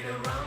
to rumble.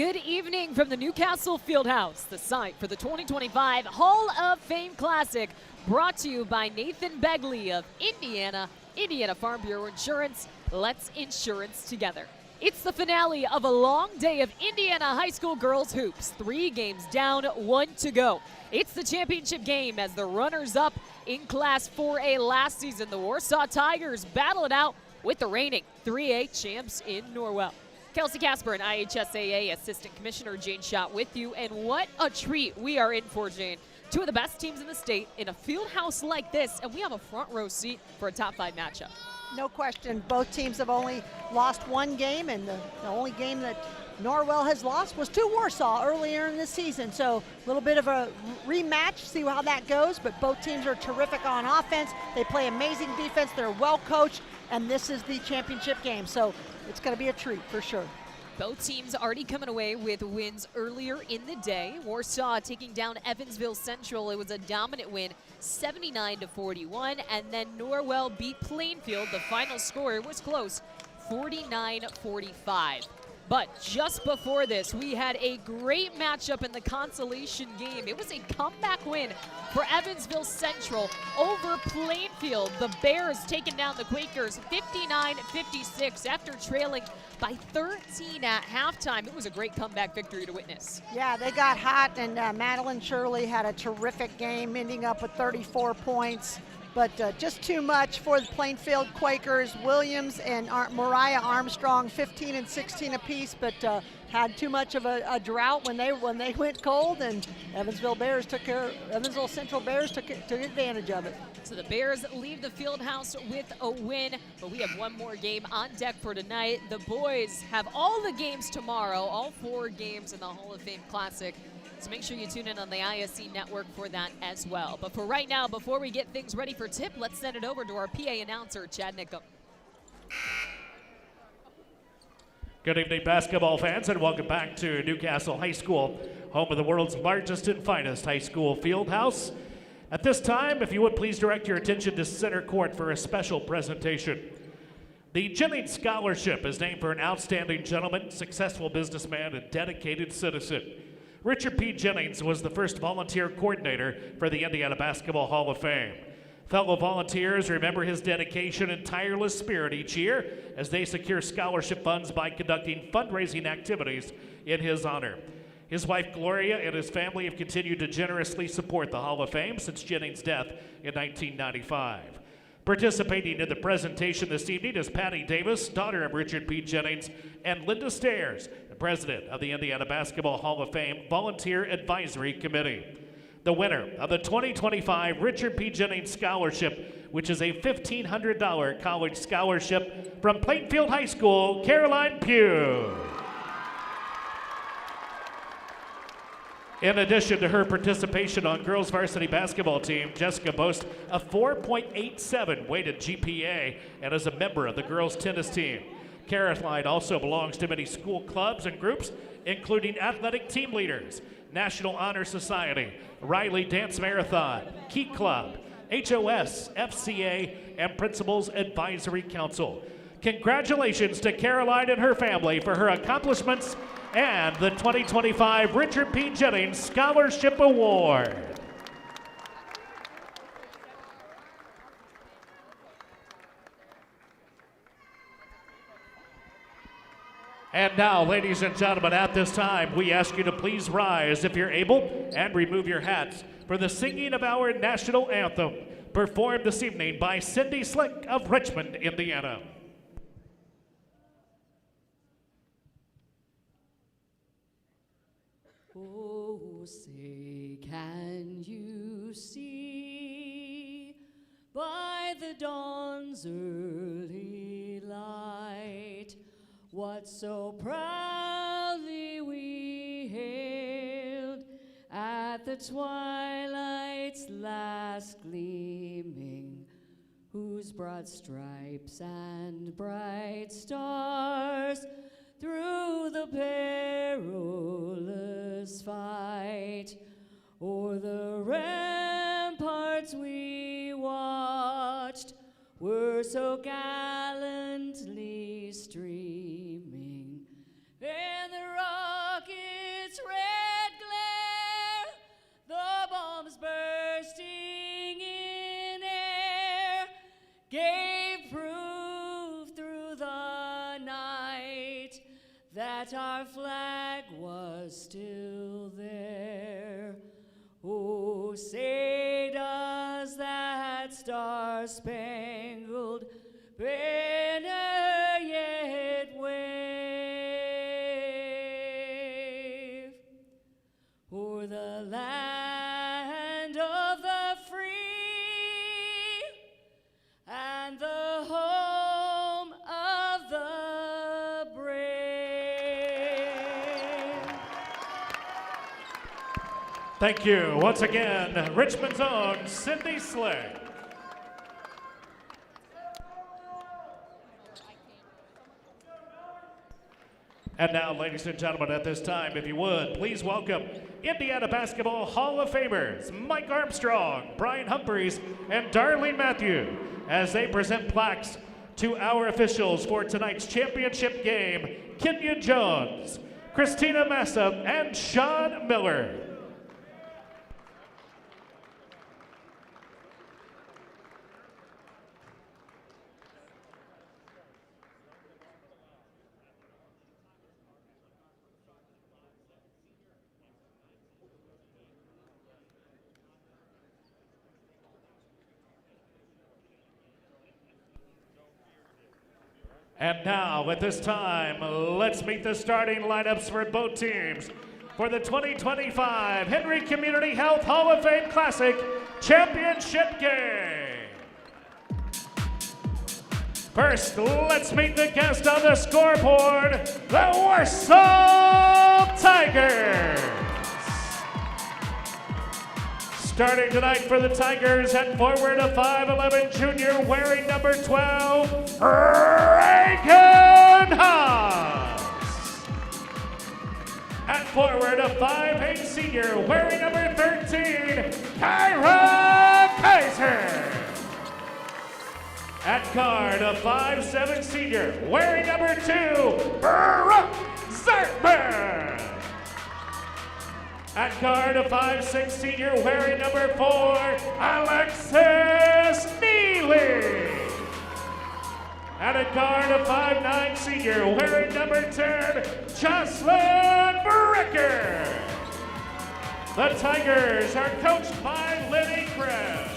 Good evening from the Newcastle Fieldhouse, the site for the 2025 Hall of Fame Classic, brought to you by Nathan Begley of Indiana Farm Bureau Insurance. Let's insurance together. It's the finale of a long day of Indiana high school girls hoops. 3 games down, 1 to go. It's the championship game as the runners-up in Class 4A last season. The Warsaw Tigers battle it out with the reigning 3A champs in Norwell. Kelsey Casper and IHSAA Assistant Commissioner Jane Schott with you, and what a treat we are in for, Jane. 2 of the best teams in the state in a field house like this, and we have a front row seat for a top 5 matchup. No question, both teams have only lost 1 game, and the only game that Norwell has lost was to Warsaw earlier in the season. So a little bit of a rematch, see how that goes, but both teams are terrific on offense. They play amazing defense, they're well coached, and this is the championship game. So it's going to be a treat for sure. Both teams already coming away with wins earlier in the day. Warsaw taking down Evansville Central. It was a dominant win, 79-41, and then Norwell beat Plainfield. The final score was close, 49-45. But just before this, we had a great matchup in the consolation game. It was a comeback win for Evansville Central over Plainfield. The Bears taking down the Quakers 59-56 after trailing by 13 at halftime. It was a great comeback victory to witness. Yeah, they got hot, and Madeline Shirley had a terrific game, ending up with 34 points. But just too much for the Plainfield Quakers. Williams and Mariah Armstrong, 15 and 16 apiece, but had too much of a drought when they went cold, and Evansville Central Bears took advantage of it. So the Bears leave the field house with a win, but we have one more game on deck for tonight. The boys have all the games tomorrow, all 4 games in the Hall of Fame Classic. So make sure you tune in on the ISC network for that as well. But for right now, before we get things ready for tip, let's send it over to our PA announcer, Chad Nickum. Good evening, basketball fans, and welcome back to Newcastle High School, home of the world's largest and finest high school field house. At this time, if you would please direct your attention to center court for a special presentation. The Jennings Scholarship is named for an outstanding gentleman, successful businessman, and dedicated citizen. Richard P. Jennings was the first volunteer coordinator for the Indiana Basketball Hall of Fame. Fellow volunteers remember his dedication and tireless spirit each year as they secure scholarship funds by conducting fundraising activities in his honor. His wife Gloria and his family have continued to generously support the Hall of Fame since Jennings' death in 1995. Participating in the presentation this evening is Patty Davis, daughter of Richard P. Jennings, and Linda Stairs, the president of the Indiana Basketball Hall of Fame Volunteer Advisory Committee. The winner of the 2025 Richard P. Jennings Scholarship, which is a $1,500 college scholarship from Plainfield High School, Caroline Pugh. In addition to her participation on girls varsity basketball team, Jessica boasts a 4.87 weighted GPA and is a member of the girls tennis team. Caroline also belongs to many school clubs and groups, including athletic team leaders, National Honor Society, Riley Dance Marathon, Key Club, HOF, FCA, and Principals Advisory Council. Congratulations to Caroline and her family for her accomplishments and the 2025 Richard P. Jennings Scholarship Award. And now, ladies and gentlemen, at this time, we ask you to please rise if you're able and remove your hats for the singing of our national anthem, performed this evening by Cindy Slick of Richmond, Indiana. Oh, say, can you see by the dawn's early light what so proudly we hailed at the twilight's last gleaming, whose broad stripes and bright stars through the perilous fight o'er the ramparts we watched were so gallantly streaming, and the rocket that our flag was still there. Oh, say does that star-spangled banner yet wave o'er the land of the free and the home of the brave. Thank you. Once again, Richmond's own Cindy Slay. And now, ladies and gentlemen, at this time, if you would, please welcome Indiana Basketball Hall of Famers Mike Armstrong, Brian Humphreys, and Darlene Matthew as they present plaques to our officials for tonight's championship game, Kenyon Jones, Christina Massa, and Sean Miller. And now, at this time, let's meet the starting lineups for both teams for the 2025 Henry Community Health Hall of Fame Classic Championship Game. First, let's meet the guest on the scoreboard, the Warsaw Tigers. Starting tonight for the Tigers, at forward, a 5'11" junior wearing number 12, Reagan Haas. At forward, a 5'8" senior wearing number 13, Kyra Kaiser. At guard, a 5'7" senior wearing number 2, Brooke Zartman. At guard, a 5'6" senior wearing number 4, Alexis Neely. At a guard, a 5'9" senior wearing number 10, Jocelyn Bricker. The Tigers are coached by Lenny Kress.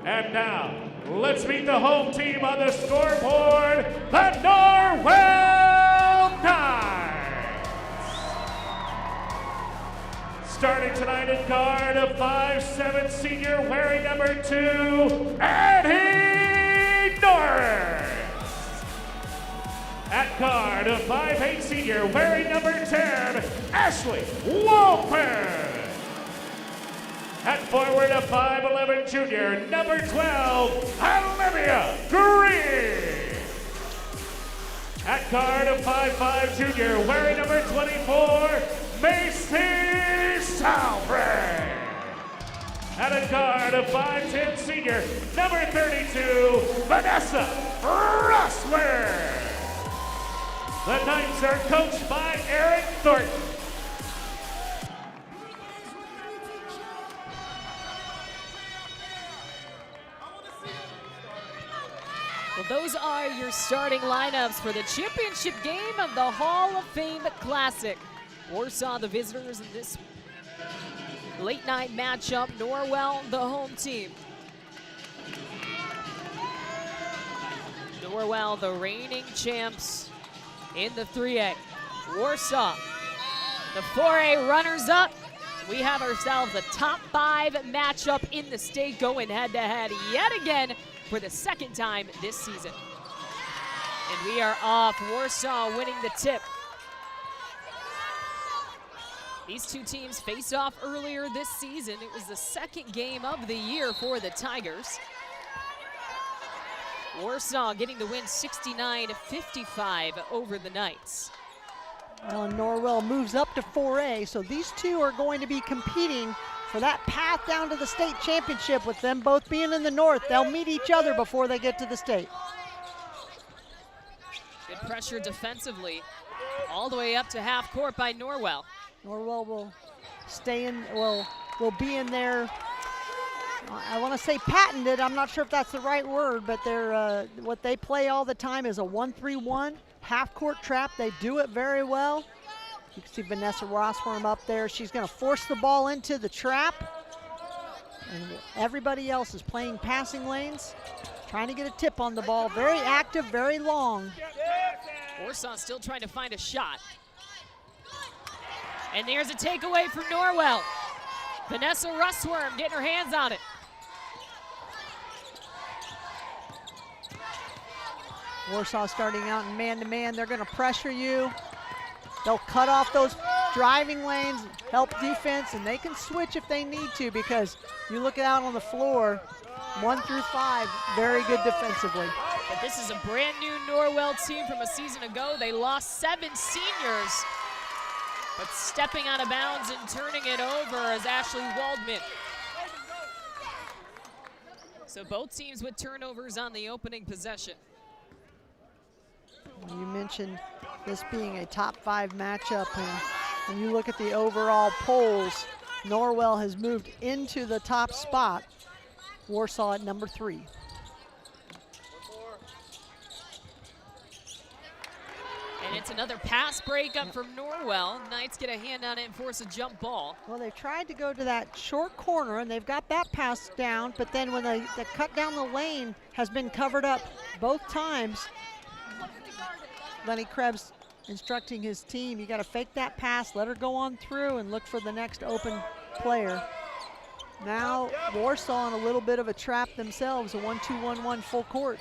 And now, let's meet the home team on the scoreboard, the Norwell Knights. Starting tonight at guard, a 5'7" senior wearing number 2, Eddie Norris. At guard, a 5'8" senior wearing number 10, Ashley Wolfman. At forward, a 5'11" junior, number 12, Olivia Green. At guard, a 5'5" junior, wearing number 24, Macy Salbray. At a guard, a 5'10" senior, number 32, Vanessa Rossler. The Knights are coached by Eric Thornton. Well, those are your starting lineups for the championship game of the Hall of Fame Classic. Warsaw, the visitors in this late night matchup. Norwell, the home team. Norwell, the reigning champs in the 3A. Warsaw, the 4A runners-up. We have ourselves a top 5 matchup in the state going head-to-head yet again for the second time this season. And we are off. Warsaw winning the tip. These two teams faced off earlier this season. It was the second game of the year for the Tigers. Warsaw getting the win 69-55 over the Knights. Well, and Norwell moves up to 4A, so these two are going to be competing for that path down to the state championship. With them both being in the north, they'll meet each other before they get to the state. Good pressure defensively, all the way up to half court by Norwell. Norwell will stay in, will be in there I want to say patented. I'm not sure if that's the right word, but they're what they play all the time is a 1-3-1 half-court trap. They do it very well. You can see Vanessa Rossworm up there. She's going to force the ball into the trap. And everybody else is playing passing lanes, trying to get a tip on the ball. Very active, very long. Warsaw still trying to find a shot. And there's a takeaway from Norwell. Vanessa Rossworm getting her hands on it. Warsaw starting out in man-to-man. They're going to pressure you. They'll cut off those driving lanes, help defense, and they can switch if they need to, because you look out on the floor, 1 through 5, very good defensively. But this is a brand new Norwell team from a season ago. They lost 7 seniors, but stepping out of bounds and turning it over is Ashley Waldman. So both teams with turnovers on the opening possession. You mentioned this being a top 5 matchup, and when you look at the overall polls, Norwell has moved into the top spot. Warsaw at number 3. And it's another pass breakup from Norwell. Knights get a hand on it and force a jump ball. Well, they tried to go to that short corner, and they've got that pass down, but then when they cut down the lane has been covered up both times. Lenny Krebs instructing his team, you got to fake that pass, let her go on through, and look for the next open player. Now Warsaw in a little bit of a trap themselves, a 1-2-1-1 full court.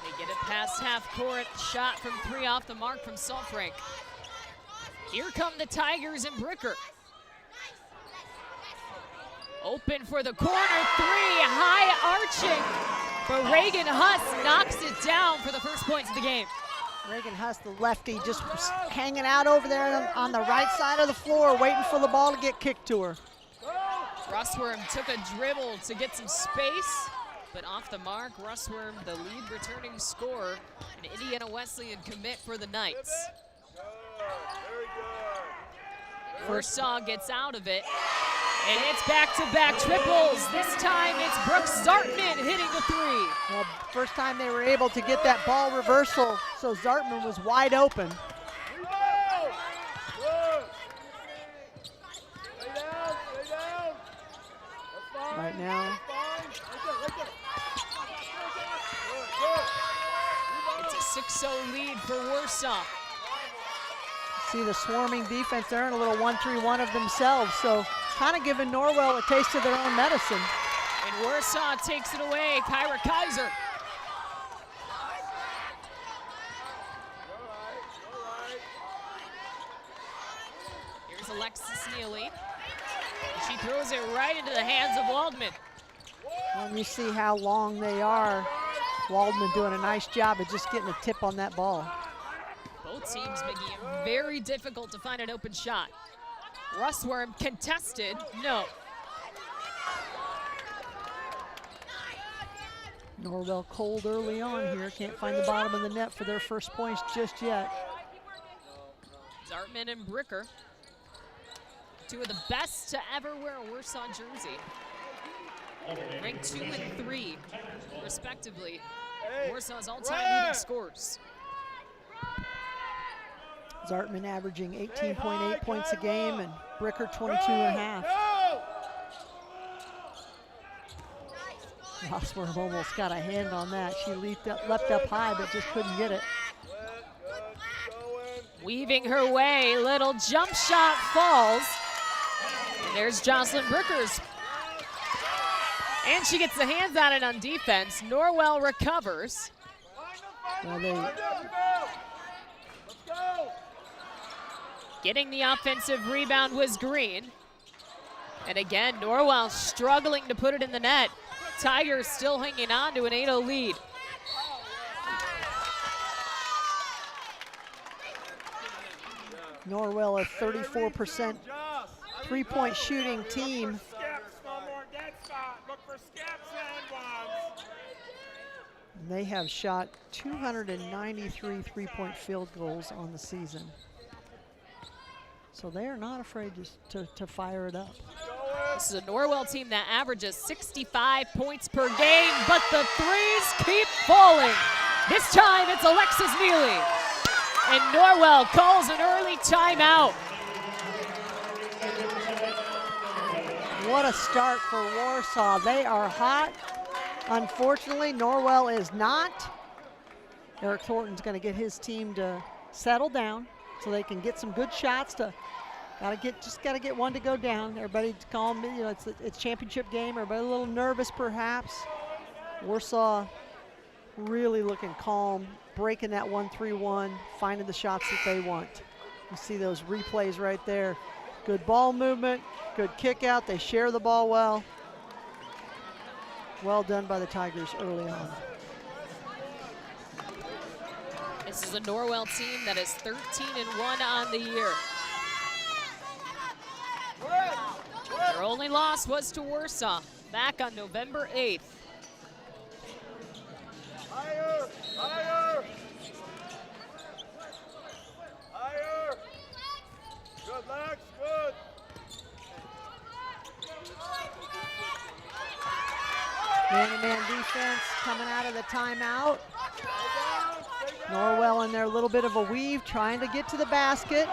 They get it past half court, shot from 3 off the mark from Saltfrank. Here come the Tigers and Bricker. Open for the corner 3, high arching, but Reagan Huss knocks it down for the first points of the game. Reagan Huss, the lefty, just hanging out over there on the right side of the floor, waiting for the ball to get kicked to her. Rossworm took a dribble to get some space, but off the mark. Rossworm, the lead returning scorer, an Indiana Wesleyan commit for the Knights. Warsaw gets out of it, and it's back-to-back triples. This time it's Brooke Zartman hitting the 3. Well, first time they were able to get that ball reversal, so Zartman was wide open. Right now, it's a 6-0 lead for Warsaw. see the swarming defense there and a little 1-3-1 of themselves, so kind of giving Norwell a taste of their own medicine. And Warsaw takes it away, Kyra Kaiser. Here's Alexis Neely. She throws it right into the hands of Waldman. And you see how long they are. Waldman doing a nice job of just getting a tip on that ball. Both teams making it very difficult to find an open shot. Rossworm contested, no. Norwell cold early on here. Can't find the bottom of the net for their first points just yet. Zartman and Bricker, two of the best to ever wear a Warsaw jersey. Ranked 2 and 3, respectively. Warsaw's all-time leading scorers. Zartman averaging 18.8 points a game and Bricker 22.5. Rossworm almost got a hand on that. She leapt up, leapt up high, but just couldn't get it. Weaving her way, little jump shot falls. And there's Jocelyn Brickers. And she gets the hands on it on defense. Norwell recovers. Well, Getting the offensive rebound was Green. And again, Norwell struggling to put it in the net. Tigers still hanging on to an 8-0 lead. Norwell a 34% three-point shooting team. They have shot 293 three-point field goals on the season. So they are not afraid to fire it up. This is a Norwell team that averages 65 points per game, but the threes keep falling. This time it's Alexis Neely. And Norwell calls an early timeout. What a start for Warsaw. They are hot. Unfortunately, Norwell is not. Eric Thornton's going to get his team to settle down so they can get some good shots. Just got to get one to go down. Everybody calm. You know, it's championship game. Everybody a little nervous, perhaps. Warsaw really looking calm, breaking that 1-3-1, finding the shots that they want. You see those replays right there. Good ball movement, good kick out. They share the ball well. Well done by the Tigers early on. This is a Norwell team that is 13-1 on the year. Their only loss was to Warsaw back on November 8th. Higher! Higher! Higher! Good legs, good! Man-to-man defense coming out of the timeout. Norwell in there, a little bit of a weave, trying to get to the basket.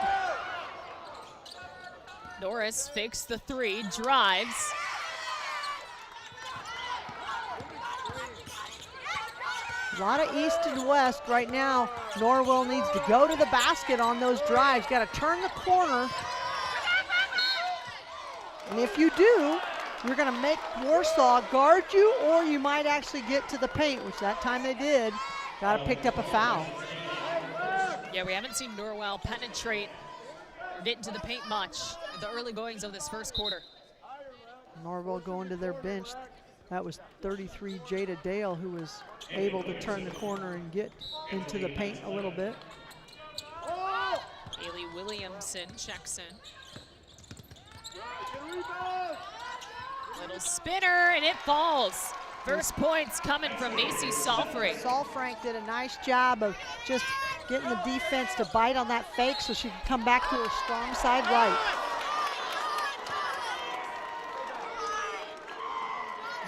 Norris fakes the three, drives. A lot of east and west right now. Norwell needs to go to the basket on those drives. Got to turn the corner. And if you do, you're going to make Warsaw guard you, or you might actually get to the paint, which that time they did. Got to picked up a foul. Yeah, we haven't seen Norwell penetrate or get into the paint much in the early goings of this first quarter. Norwell going to their bench. That was 33 Jada Dale, who was able to turn the corner and get into the paint a little bit. Haley Williamson checks in. Little spinner, and it falls. First points coming from Macy Salfrank. Salfrank did a nice job of just getting the defense to bite on that fake so she could come back to her strong side right.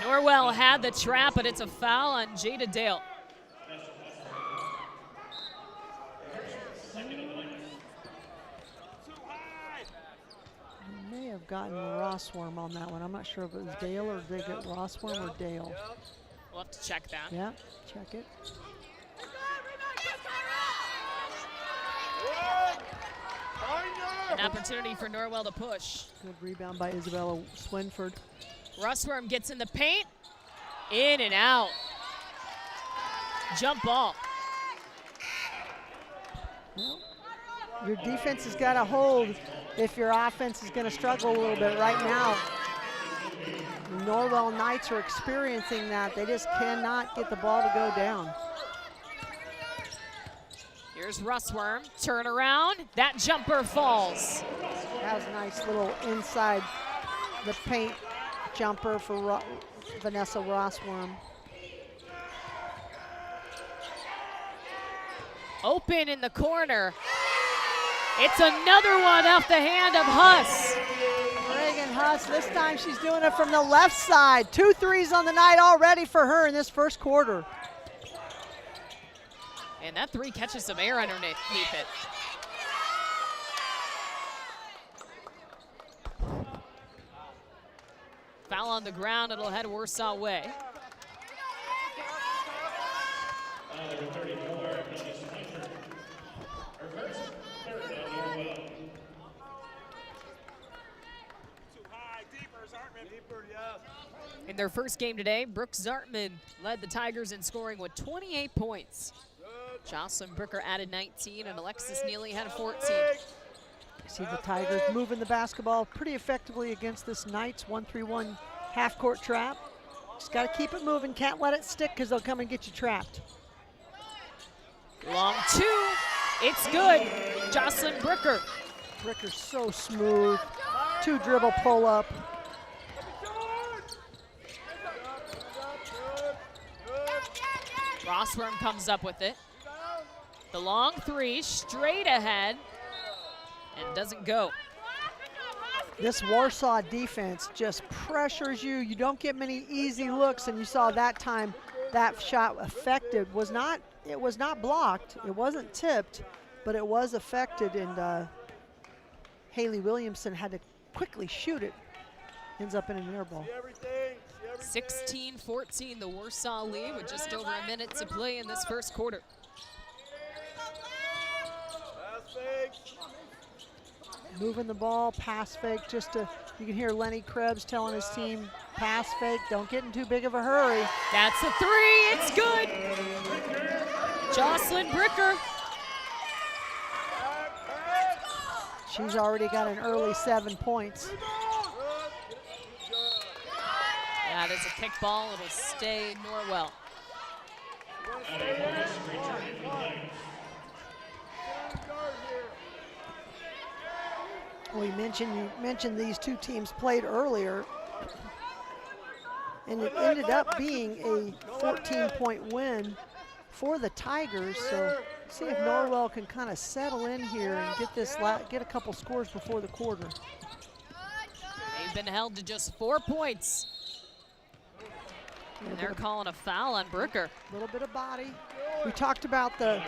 Norwell had the trap, but it's a foul on Jada Dale. May have gotten Rossworm on that one. I'm not sure if it was Dale or they get Rossworm or Dale. We'll have to check that. Yeah, check it. An opportunity for Norwell to push. Good rebound by Isabella Swinford. Rossworm gets in the paint, in and out. Jump ball. Well, your defense has got to hold if your offense is going to struggle a little bit right now. The Norwell Knights are experiencing that. They just cannot get the ball to go down. Here's Rossworm, turn around, that jumper falls. That was a nice little inside the paint jumper for Vanessa Rossworm. Open in the corner. It's another one off the hand of Huss. Reagan Huss, this time she's doing it from the left side. 2 threes on the night already for her in this first quarter. And that three catches some air underneath it. Foul on the ground, it'll head Warsaw way. In their first game today, Brooke Zartman led the Tigers in scoring with 28 points. Jocelyn Brooker added 19, and Alexis Neely had 14. See the Tigers moving the basketball pretty effectively against this Knights 1-3-1 half-court trap. Just got to keep it moving, can't let it stick because they'll come and get you trapped. Long two, it's good. Jocelyn Brooker. Brooker's so smooth. 2 dribble pull up. Rossworm comes up with it. The long three straight ahead and doesn't go. This Warsaw defense just pressures you. You don't get many easy looks, and you saw that time that shot affected. It was not blocked. It wasn't tipped, but it was affected, and Haley Williamson had to quickly shoot it. Ends up in an air ball. 16-14, the Warsaw lead with just over a minute to play in this first quarter. Moving the ball, pass fake, you can hear Lenny Krebs telling his team, pass fake, don't get in too big of a hurry. That's a three, it's good. Jocelyn Bricker. She's already got an early 7 points. That is a kick ball, it'll stay Norwell. You mentioned these two teams played earlier, and it ended up being a 14-point win for the Tigers. So see if Norwell can kind of settle in here and get a couple scores before the quarter. They've been held to just 4 points. And they're calling a foul on Bricker. A little bit of body. We talked about that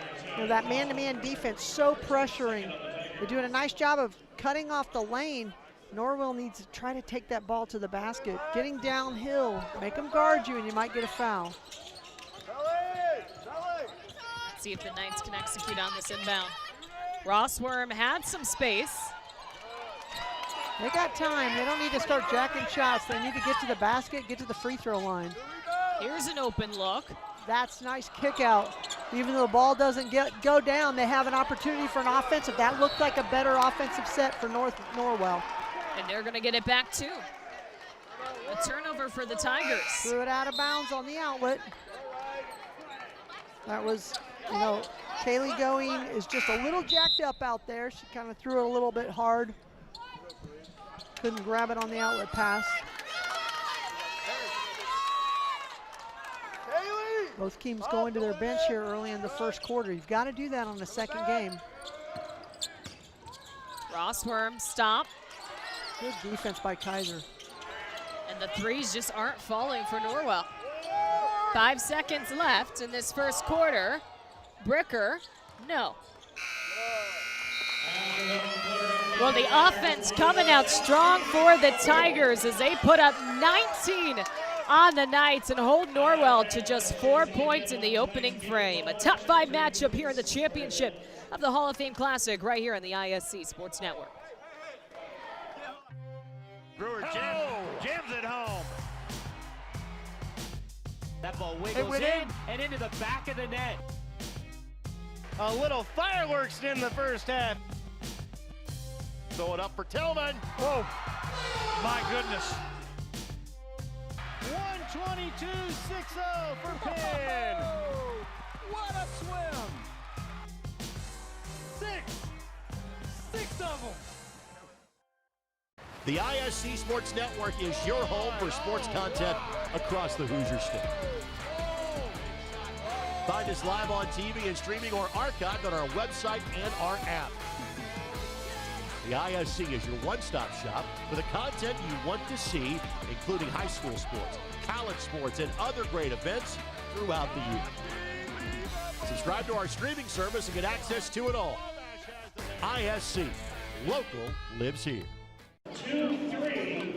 man-to-man defense so pressuring. They're doing a nice job of cutting off the lane. Norwell needs to try to take that ball to the basket. Getting downhill, make them guard you, and you might get a foul. Let's see if the Knights can execute on this inbound. Rossworm had some space. They got time. They don't need to start jacking shots. They need to get to the basket, get to the free throw line. Here's an open look. That's nice kick out. Even though the ball doesn't go down, they have an opportunity for an offensive. That looked like a better offensive set for Norwell. And they're gonna get it back too. A turnover for the Tigers. Threw it out of bounds on the outlet. That was, Kaylee Going is just a little jacked up out there. She kind of threw it a little bit hard. Couldn't grab it on the outlet pass. Both teams going to their bench here early in the first quarter. You've got to do that on the second game. Rossworm stop. Good defense by Kaiser. And the threes just aren't falling for Norwell. 5 seconds left in this first quarter. Bricker, no. Well, the offense coming out strong for the Tigers as they put up 19 on the Knights and hold Norwell to just 4 points in the opening frame. A top 5 matchup here in the championship of the Hall of Fame Classic right here on the ISC Sports Network. Brewer jams it home. That ball wiggles in and into the back of the net. A little fireworks in the first half. Throw it up for Tillman. Whoa, my goodness. 122-6-0 for Penn. What a swim. Six of them. The ISC Sports Network is your home for sports content across the Hoosier State. Find us live on TV and streaming or archived on our website and our app. The ISC is your one-stop shop for the content you want to see, including high school sports, college sports, and other great events throughout the year. Subscribe to our streaming service and get access to it all. ISC, local lives here.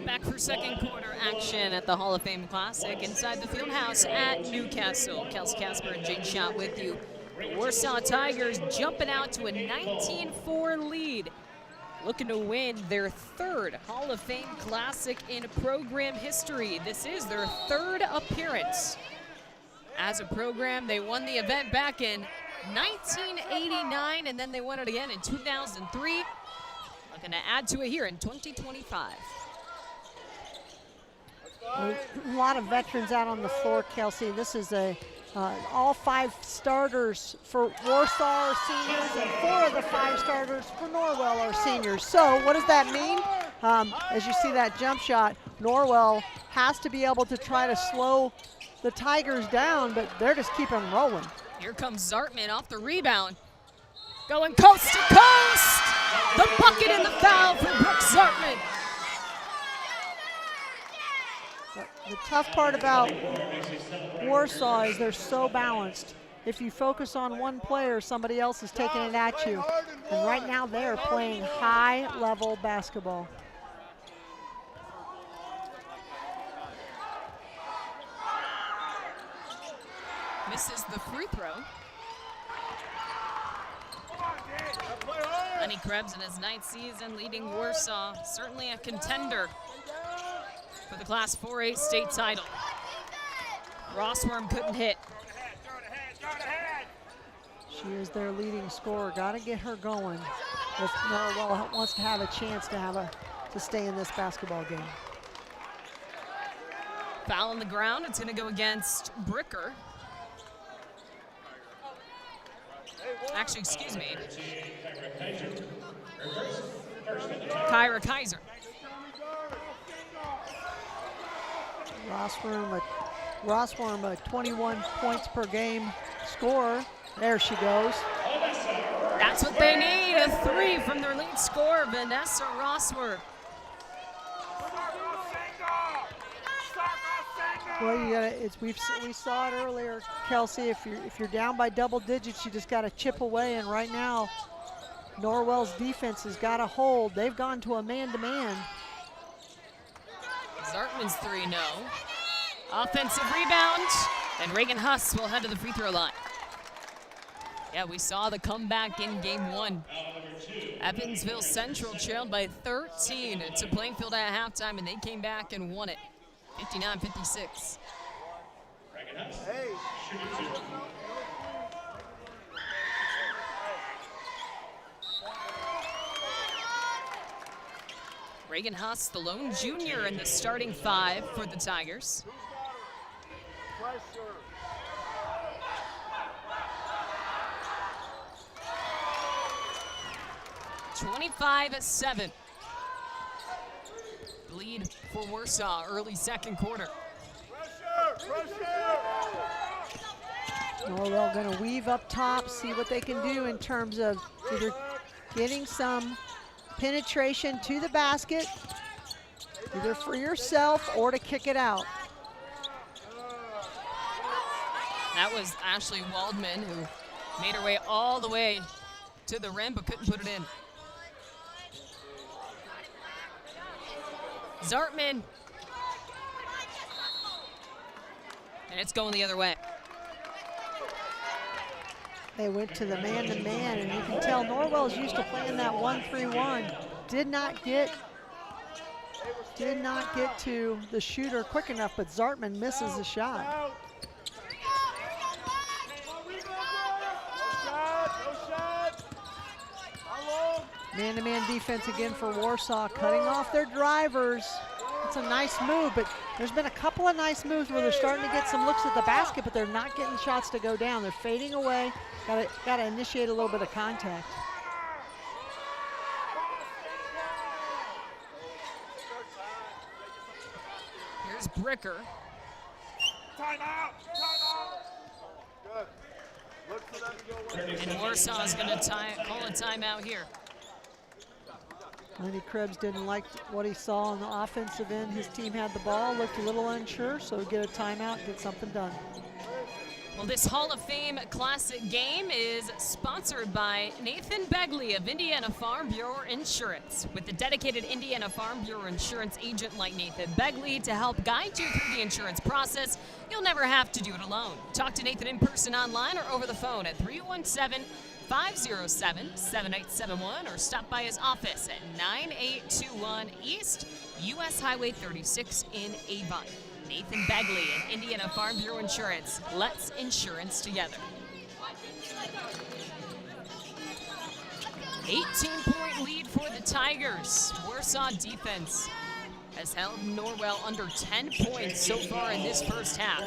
Back for second quarter action at the Hall of Fame Classic inside the Fieldhouse at Newcastle. Kelsey Casper and Jane Schott with you. The Warsaw Tigers jumping out to a 19-4 lead, looking to win their third Hall of Fame Classic in program history. This is their third appearance as a program. They won the event back in 1989, and then they won it again in 2003. Looking to add to it here in 2025. A lot of veterans out on the floor, Kelsey. This is all 5 starters for Warsaw are seniors, and 4 of the 5 starters for Norwell are seniors. So what does that mean? As you see that jump shot, Norwell has to be able to try to slow the Tigers down, but they're just keeping rolling. Here comes Zartman off the rebound. Going coast to coast. The bucket and the foul for Brooke Zartman. The tough part about Warsaw is they're so balanced. If you focus on one player, somebody else is taking it at you. And right now they are playing high-level basketball. Misses the free throw. Lenny Krebs in his 9th season leading Warsaw, certainly a contender for the Class 4A state title. Rossworm couldn't hit. She is their leading scorer. Got to get her going if Norwell wants to have a chance to stay in this basketball game. Foul on the ground. It's going to go against Bricker. Actually, excuse me. Kyra Kaiser. Rossworm, a 21 points per game scorer. There she goes. That's what they need, a 3 from their lead scorer, Vanessa Rossworm. Well, we saw it earlier, Kelsey. If you're down by double digits, you just got to chip away. And right now, Norwell's defense has got a hold. They've gone to a man-to-man. Zartman's 3, no. Offensive rebound, and Reagan Huss will head to the free throw line. Yeah, we saw the comeback in game 1. Evansville Central trailed by 13 to Plainfield at halftime, and they came back and won it, 59-56. Reagan Huss, the lone junior in the starting 5 for the Tigers. 25-7. Lead for Warsaw, early second quarter. Norwell going to weave up top, see what they can do in terms of either getting some penetration to the basket, either for yourself or to kick it out. That was Ashley Waldman, who made her way all the way to the rim but couldn't put it in. Zartman. And it's going the other way. They went to the man-to-man, and you can tell Norwell's used to playing that 1-3-1. Did not get to the shooter quick enough, but Zartman misses the shot. Man-to-man defense again for Warsaw, cutting off their drivers. It's a nice move, but there's been a couple of nice moves where they're starting to get some looks at the basket, but they're not getting shots to go down. They're fading away. Got to initiate a little bit of contact. Here's Bricker. Timeout! Good. And Warsaw is going to call a timeout here. Lenny Krebs didn't like what he saw on the offensive end. His team had the ball, looked a little unsure, so get a timeout, get something done. Well, this Hall of Fame Classic game is sponsored by Nathan Begley of Indiana Farm Bureau Insurance. With a dedicated Indiana Farm Bureau Insurance agent like Nathan Begley to help guide you through the insurance process, you'll never have to do it alone. Talk to Nathan in person, online, or over the phone at 317-507-7871 or stop by his office at 9821 East US Highway 36 in Avon. Nathan Begley and Indiana Farm Bureau Insurance. Let's insurance together. 18-point lead for the Tigers. Warsaw defense has held Norwell under 10 points so far in this first half.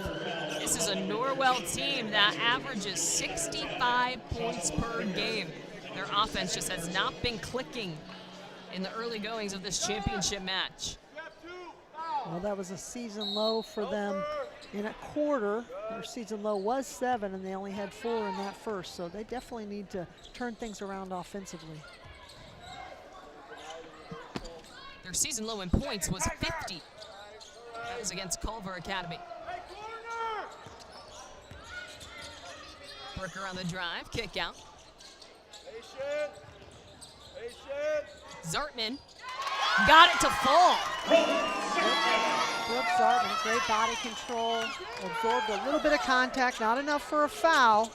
This is a Norwell team that averages 65 points per game. Their offense just has not been clicking in the early goings of this championship match. Well, that was a season low for them in a quarter. Their season low was 7, and they only had 4 in that first, so they definitely need to turn things around offensively. Their season low in points was 50. That was against Culver Academy. Bricker on the drive, kick out. Zartman got it to fall. Brooke Zartman, great body control, absorbed a little bit of contact, not enough for a foul.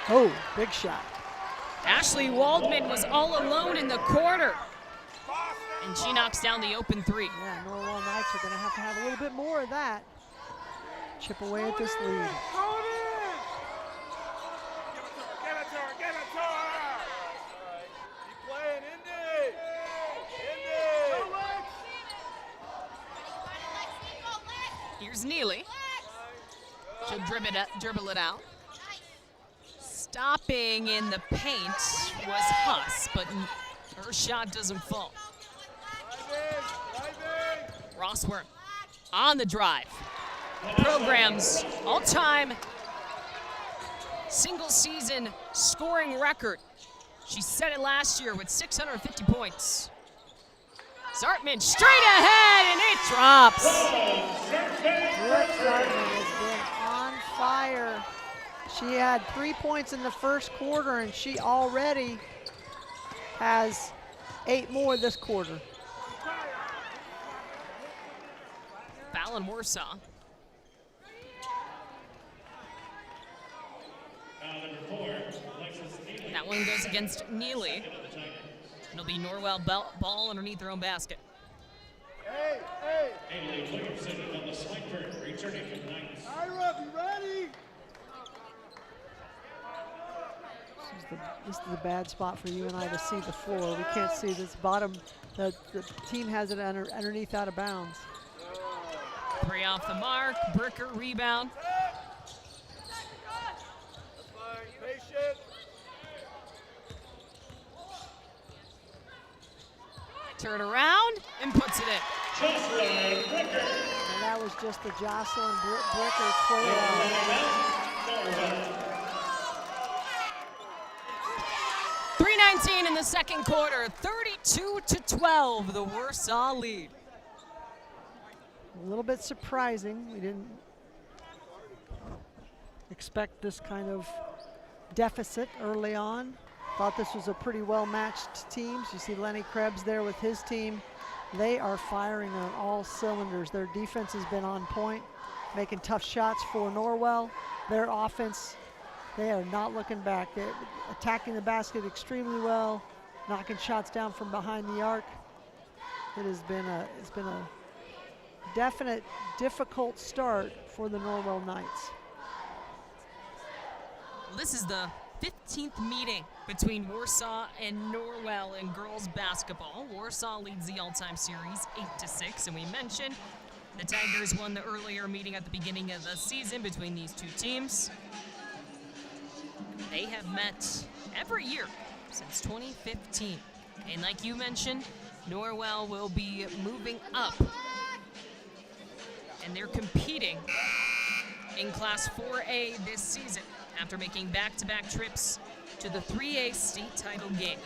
Oh, big shot. Ashley Waldman was all alone in the corner. And she knocks down the open three. Yeah, Norwell Knights are going to have a little bit more of that. Chip away at this lead. Here's Neely. She'll dribble it out. Stopping in the paint was Huss, but her shot doesn't fall. Rossworm on the drive. The program's all-time single-season scoring record. She set it last year with 650 points. Zartman straight ahead, and it drops. Brooke Zartman has been on fire. She had 3 points in the first quarter, and she already has 8 more this quarter. Foul in Warsaw. That one goes against Neely. It'll be Norwell ball underneath their own basket. This is the bad spot for you and I to see the floor. We can't see this bottom. The team has it underneath out of bounds. Three off the mark. Bricker rebound. Turn around and puts it in. And that was just the Jocelyn Bricker clear. 3:19 in the second quarter, 32-12, the Warsaw lead. A little bit surprising. We didn't expect this kind of deficit early on. Thought this was a pretty well-matched team. You see Lenny Krebs there with his team. They are firing on all cylinders. Their defense has been on point, making tough shots for Norwell. Their offense, they are not looking back. They're attacking the basket extremely well, knocking shots down from behind the arc. It's been a definite difficult start for the Norwell Knights. This is the 15th meeting between Warsaw and Norwell in girls basketball. Warsaw leads the all-time series 8-6, and we mentioned the Tigers won the earlier meeting at the beginning of the season between these two teams. They have met every year since 2015. And like you mentioned, Norwell will be moving up. And they're competing in Class 4A this season after making back-to-back trips to the 3A state title game.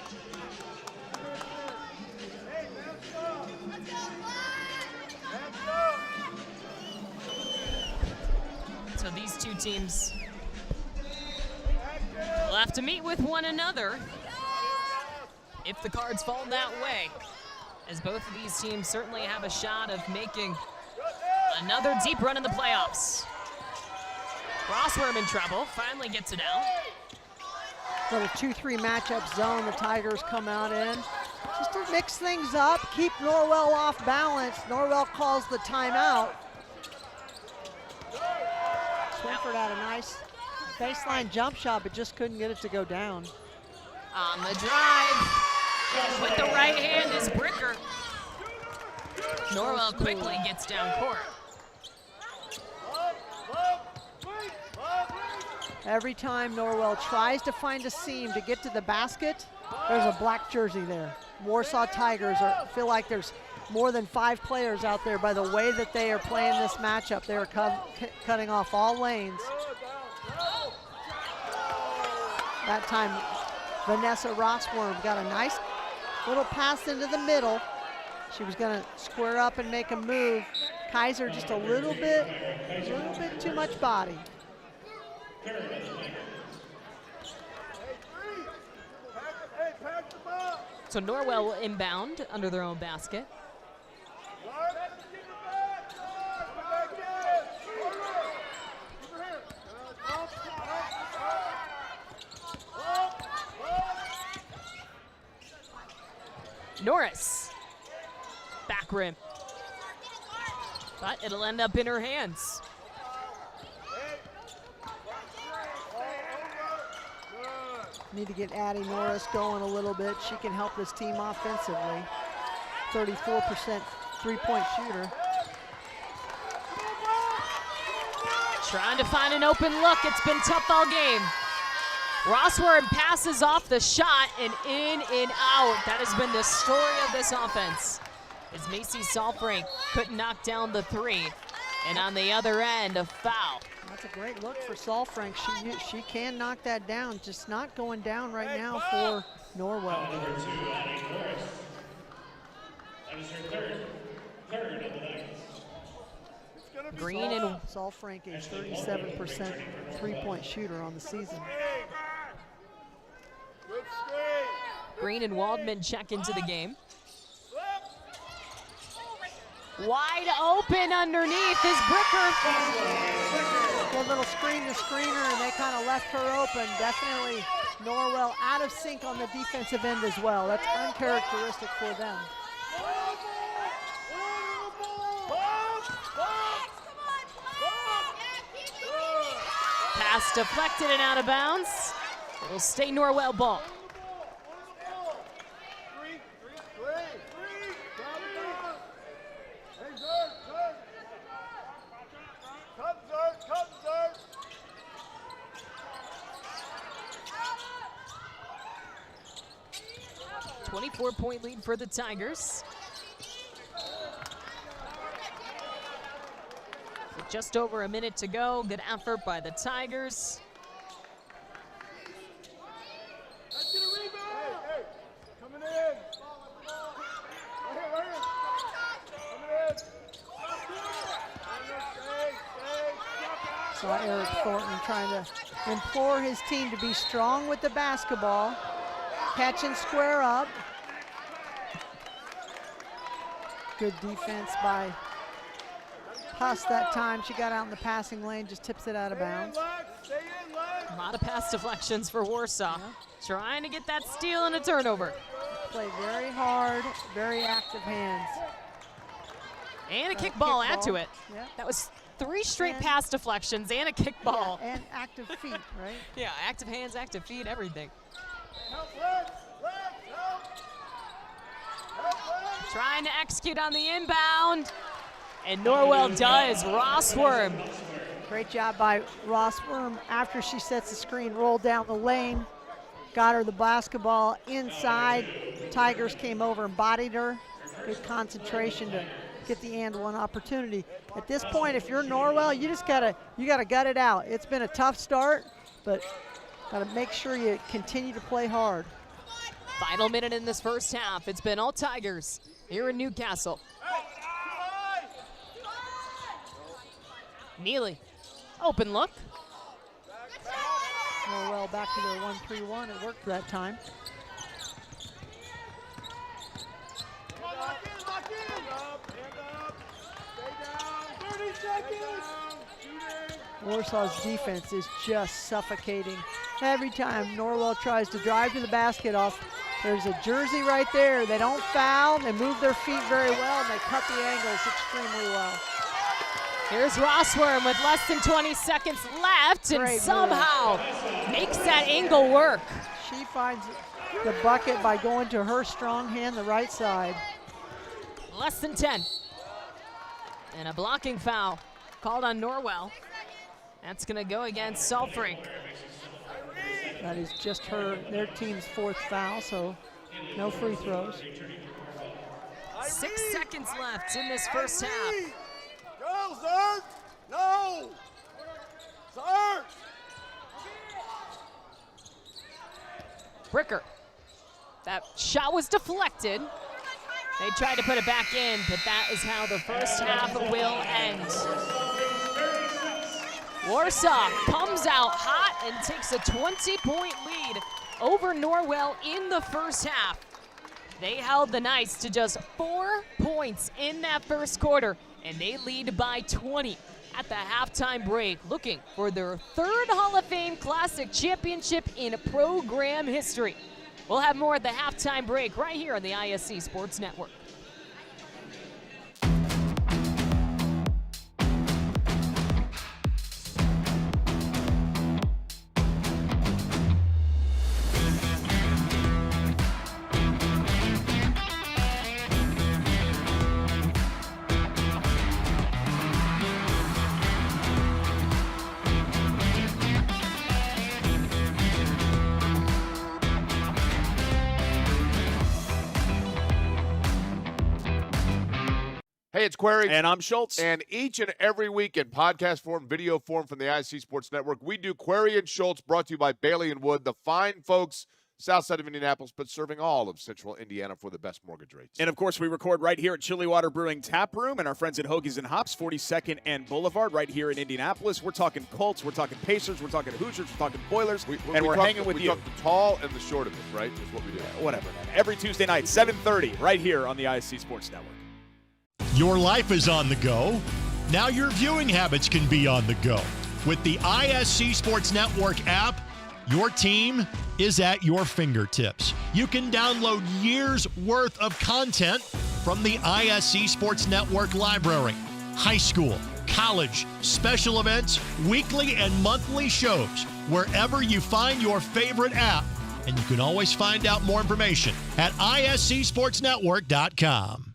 So these two teams will have to meet with one another if the cards fall that way, as both of these teams certainly have a shot of making another deep run in the playoffs. Rossworm in trouble, finally gets it out. Got a 2-3 matchup zone the Tigers come out in. Just to mix things up, keep Norwell off balance. Norwell calls the timeout. Swinford had a nice baseline jump shot, but just couldn't get it to go down. On the drive, with the right hand is Bricker. Norwell quickly gets down court. Every time Norwell tries to find a seam to get to the basket, there's a black jersey there. Warsaw Tigers feel like there's more than 5 players out there by the way that they are playing this matchup. They are cutting off all lanes. That time, Vanessa Rossworm got a nice little pass into the middle. She was going to square up and make a move. Kaiser just a little bit too much body. So Norwell will inbound under their own basket. Norris, back rim, but it'll end up in her hands. Need to get Addie Norris going a little bit. She can help this team offensively. 34% three-point shooter. Trying to find an open look. It's been tough all game. Rossworm passes off the shot and in and out. That has been the story of this offense. As Macy Salfrank couldn't knock down the three. And on the other end, a foul. That's a great look for Salfrank. She can knock that down, just not going down right now for Norwell. Number 2, Addie Norris. That is her third of the night. Green and Salfrank, a 37% three-point shooter on the season. Green and Waldman check into the game. Wide open underneath is Bricker. Good little screen to screener, and they kind of left her open. Definitely Norwell out of sync on the defensive end as well. That's uncharacteristic for them. Pass deflected and out of bounds. It'll stay Norwell ball. A 24-point lead for the Tigers. With just over a minute to go, good effort by the Tigers. Saw Eric Thornton trying to implore his team to be strong with the basketball, catch and square up. Good defense by Huss that time. She got out in the passing lane, just tips it out of bounds. A lot of pass deflections for Warsaw. Yeah. Trying to get that steal and a turnover. Play very hard, very active hands. And a kickball add to kickball. it. Yeah. That was 3 straight And- pass deflections and a kickball. Yeah, and active feet, right? Yeah, active hands, active feet, everything. Trying to execute on the inbound. And Norwell does. Rossworm. Great job by Rossworm. After she sets the screen, rolled down the lane, got her the basketball inside. Tigers came over and bodied her. Good concentration to get the and one opportunity. At this point, if you're Norwell, you gotta gut it out. It's been a tough start, but gotta make sure you continue to play hard. Final minute in this first half. It's been all Tigers here in Newcastle. Neely, open look. Norwell back to their 1-3-1. It worked that time. Warsaw's defense is just suffocating. Every time Norwell tries to drive to the basket there's a jersey right there. They don't foul, they move their feet very well, and they cut the angles extremely well. Here's Rossworm with less than 20 seconds left and Great somehow makes that angle work. She finds the bucket by going to her strong hand, the right side. Less than 10. And a blocking foul called on Norwell. That's gonna go against Salfrank. That is just their team's 4th foul, so no free throws. 6 seconds left in this first half. Go, Zerk! No! Zerk! Bricker. That shot was deflected. They tried to put it back in, but that is how the first half will end. Warsaw comes out hot and takes a 20-point lead over Norwell in the first half. They held the Knights to just 4 points in that first quarter, and they lead by 20 at the halftime break, looking for their third Hall of Fame Classic championship in program history. We'll have more at the halftime break right here on the ISC Sports Network. Hey, it's Query. And I'm Schultz. And each and every week in podcast form, video form from the ISC Sports Network, we do Query and Schultz, brought to you by Bailey & Wood, the fine folks south side of Indianapolis, but serving all of central Indiana for the best mortgage rates. And, of course, we record right here at Chilly Water Brewing Tap Room and our friends at Hoagies and Hops, 42nd and Boulevard, right here in Indianapolis. We're talking Colts, we're talking Pacers, we're talking Hoosiers, we're talking Boilers, we're hanging with you. We talk the tall and the short of it, right, is what we do. Yeah, whatever. Every Tuesday night, 7:30, right here on the ISC Sports Network. Your life is on the go. Now your viewing habits can be on the go. With the ISC Sports Network app, your team is at your fingertips. You can download years' worth of content from the ISC Sports Network library. High school, college, special events, weekly and monthly shows, wherever you find your favorite app. And you can always find out more information at iscsportsnetwork.com.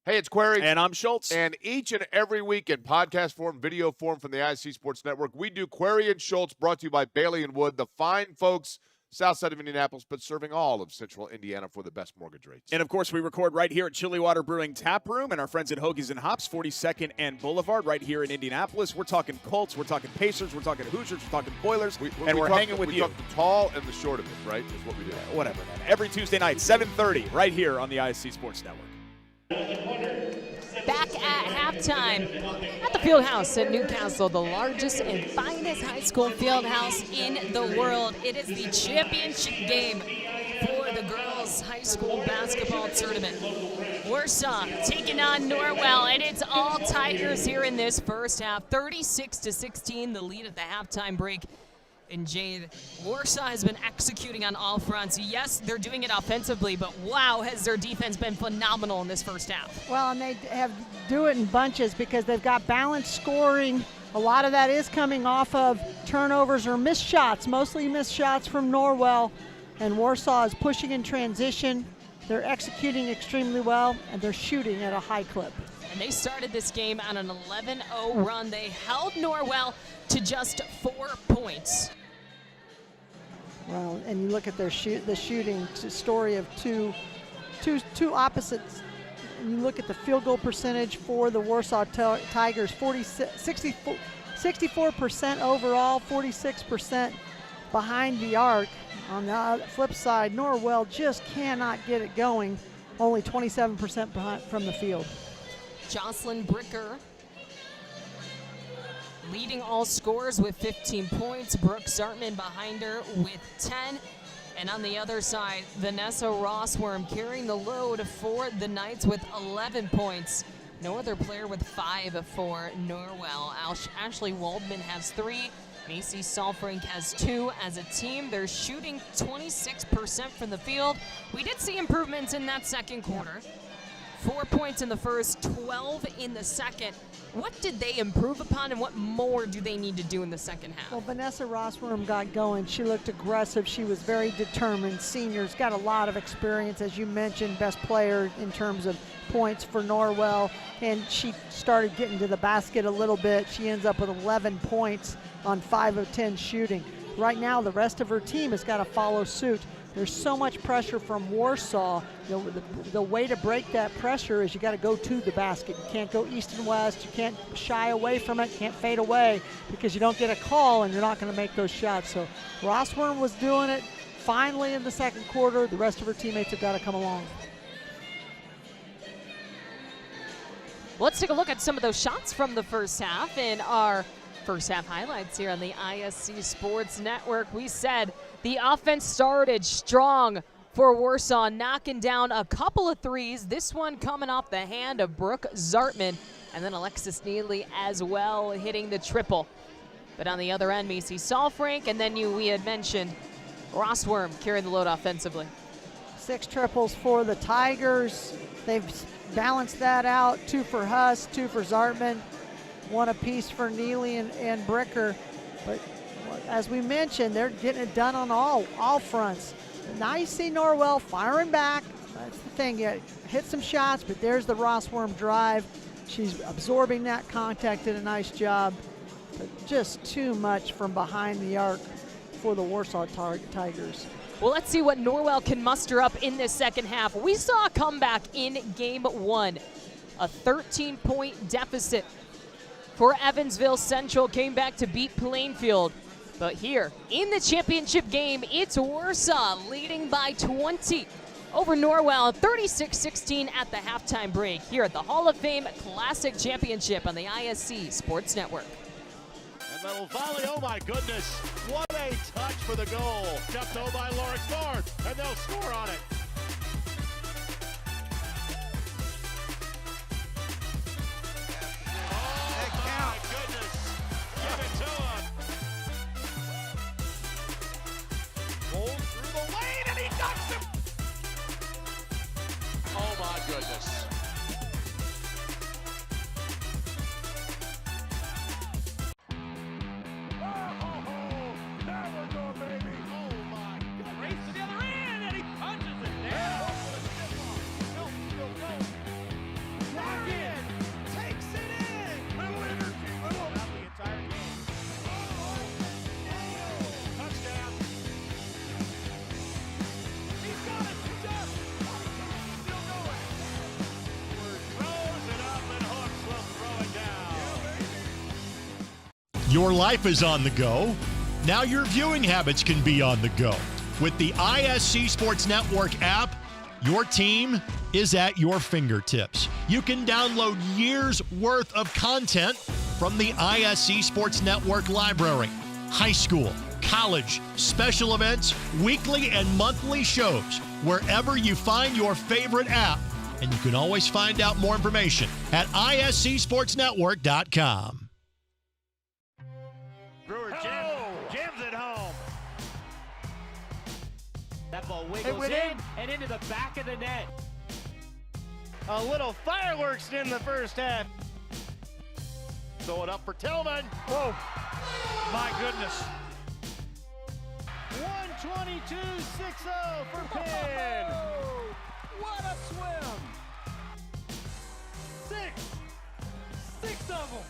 Hey, it's Query. And I'm Schultz. And each and every week in podcast form, video form from the ISC Sports Network, we do Query and Schultz, brought to you by Bailey & Wood, the fine folks south side of Indianapolis, but serving all of central Indiana for the best mortgage rates. And, of course, we record right here at Chilly Water Brewing Tap Room and our friends at Hoagies and Hops, 42nd and Boulevard, right here in Indianapolis. We're talking Colts, we're talking Pacers, we're talking Hoosiers, we're talking Boilers, we're hanging with you. We talk the tall and the short of it, right, is what we do. Yeah, whatever. Every Tuesday night, 7:30, right here on the ISC Sports Network. Back at halftime at the Fieldhouse in Newcastle, the largest and finest high school fieldhouse in the world. It is the championship game for the girls' high school basketball tournament. Warsaw taking on Norwell, and it's all Tigers here in this first half. 36-16, the lead at the halftime break. And Jade, Warsaw has been executing on all fronts. Yes, they're doing it offensively, but wow, has their defense been phenomenal in this first half. Well, and they have do it in bunches because they've got balanced scoring. A lot of that is coming off of turnovers or missed shots, mostly missed shots from Norwell. And Warsaw is pushing in transition. They're executing extremely well, and they're shooting at a high clip. And they started this game on an 11-0 run. They held Norwell to just 4 points. Well, and you look at their the shooting story of two opposites. And you look at the field goal percentage for the Warsaw Tigers, 64% overall, 46% behind the arc. On the flip side, Norwell just cannot get it going, only 27% behind from the field. Jocelyn Bricker leading all scorers with 15 points. Brooke Zartman behind her with 10. And on the other side, Vanessa Rossworm carrying the load for the Knights with 11 points. No other player with 5 for Norwell. Ashley Waldman has 3. Macy Salfrank has 2. As a team, they're shooting 26% from the field. We did see improvements in that second quarter 4 points in the first, 12 in the second. What did they improve upon, and what more do they need to do in the second half? Well, Vanessa Rossworm got going. She looked aggressive. She was very determined. Seniors got a lot of experience, as you mentioned, best player in terms of points for Norwell, and she started getting to the basket a little bit. She ends up with 11 points on 5 of 10 shooting. Right now, the rest of her team has got to follow suit. There's so much pressure from Warsaw. You know, the way to break that pressure is you got to go to the basket. You can't go east and west. You can't shy away from it. You can't fade away because you don't get a call and you're not going to make those shots. So Rossworm was doing it finally in the second quarter. The rest of her teammates have got to come along. Let's take a look at some of those shots from the first half in our first half highlights here on the ISC Sports Network. We said the offense started strong for Warsaw, knocking down a couple of threes. This one coming off the hand of Brooke Zartman, and then Alexis Neely as well hitting the triple. But on the other end, Macy Salfrank, and then we had mentioned Rossworm carrying the load offensively. 6 triples for the Tigers. They've balanced that out. 2 for Huss, 2 for Zartman, 1 apiece for Neely and Bricker. But as we mentioned, they're getting it done on all fronts. Now you see Norwell firing back. That's the thing. You hit some shots, but there's the Rossworm drive. She's absorbing that contact, did a nice job. But just too much from behind the arc for the Warsaw Tigers. Well, let's see what Norwell can muster up in this second half. We saw a comeback in game 1. A 13-point deficit for Evansville Central came back to beat Plainfield. But here in the championship game, it's Warsaw leading by 20 over Norwell, 36-16 at the halftime break here at the Hall of Fame Classic Championship on the ISC Sports Network. And little volley, oh my goodness. What a touch for the goal. Jumped over by Lawrence North, and they'll score on it. Oh my goodness. There we go, baby. Oh my God. Race to the other end, and he punches it down. Go. Lock in. Takes it in. Little energy. Little. Out the entire game. Touchdown. He's got it. He's up. Still going. Throws it up, and Hooks will throw it down. Your life is on the go. Now your viewing habits can be on the go. With the ISC Sports Network app, your team is at your fingertips. You can download years' worth of content from the ISC Sports Network library. High school, college, special events, weekly and monthly shows, wherever you find your favorite app. And you can always find out more information at iscsportsnetwork.com. Brewer jams it home. That ball wiggles in and into the back of the net. A little fireworks in the first half. Throw it up for Tillman. Whoa, my goodness. 122-6-0 for Penn. What a swim. Six of them.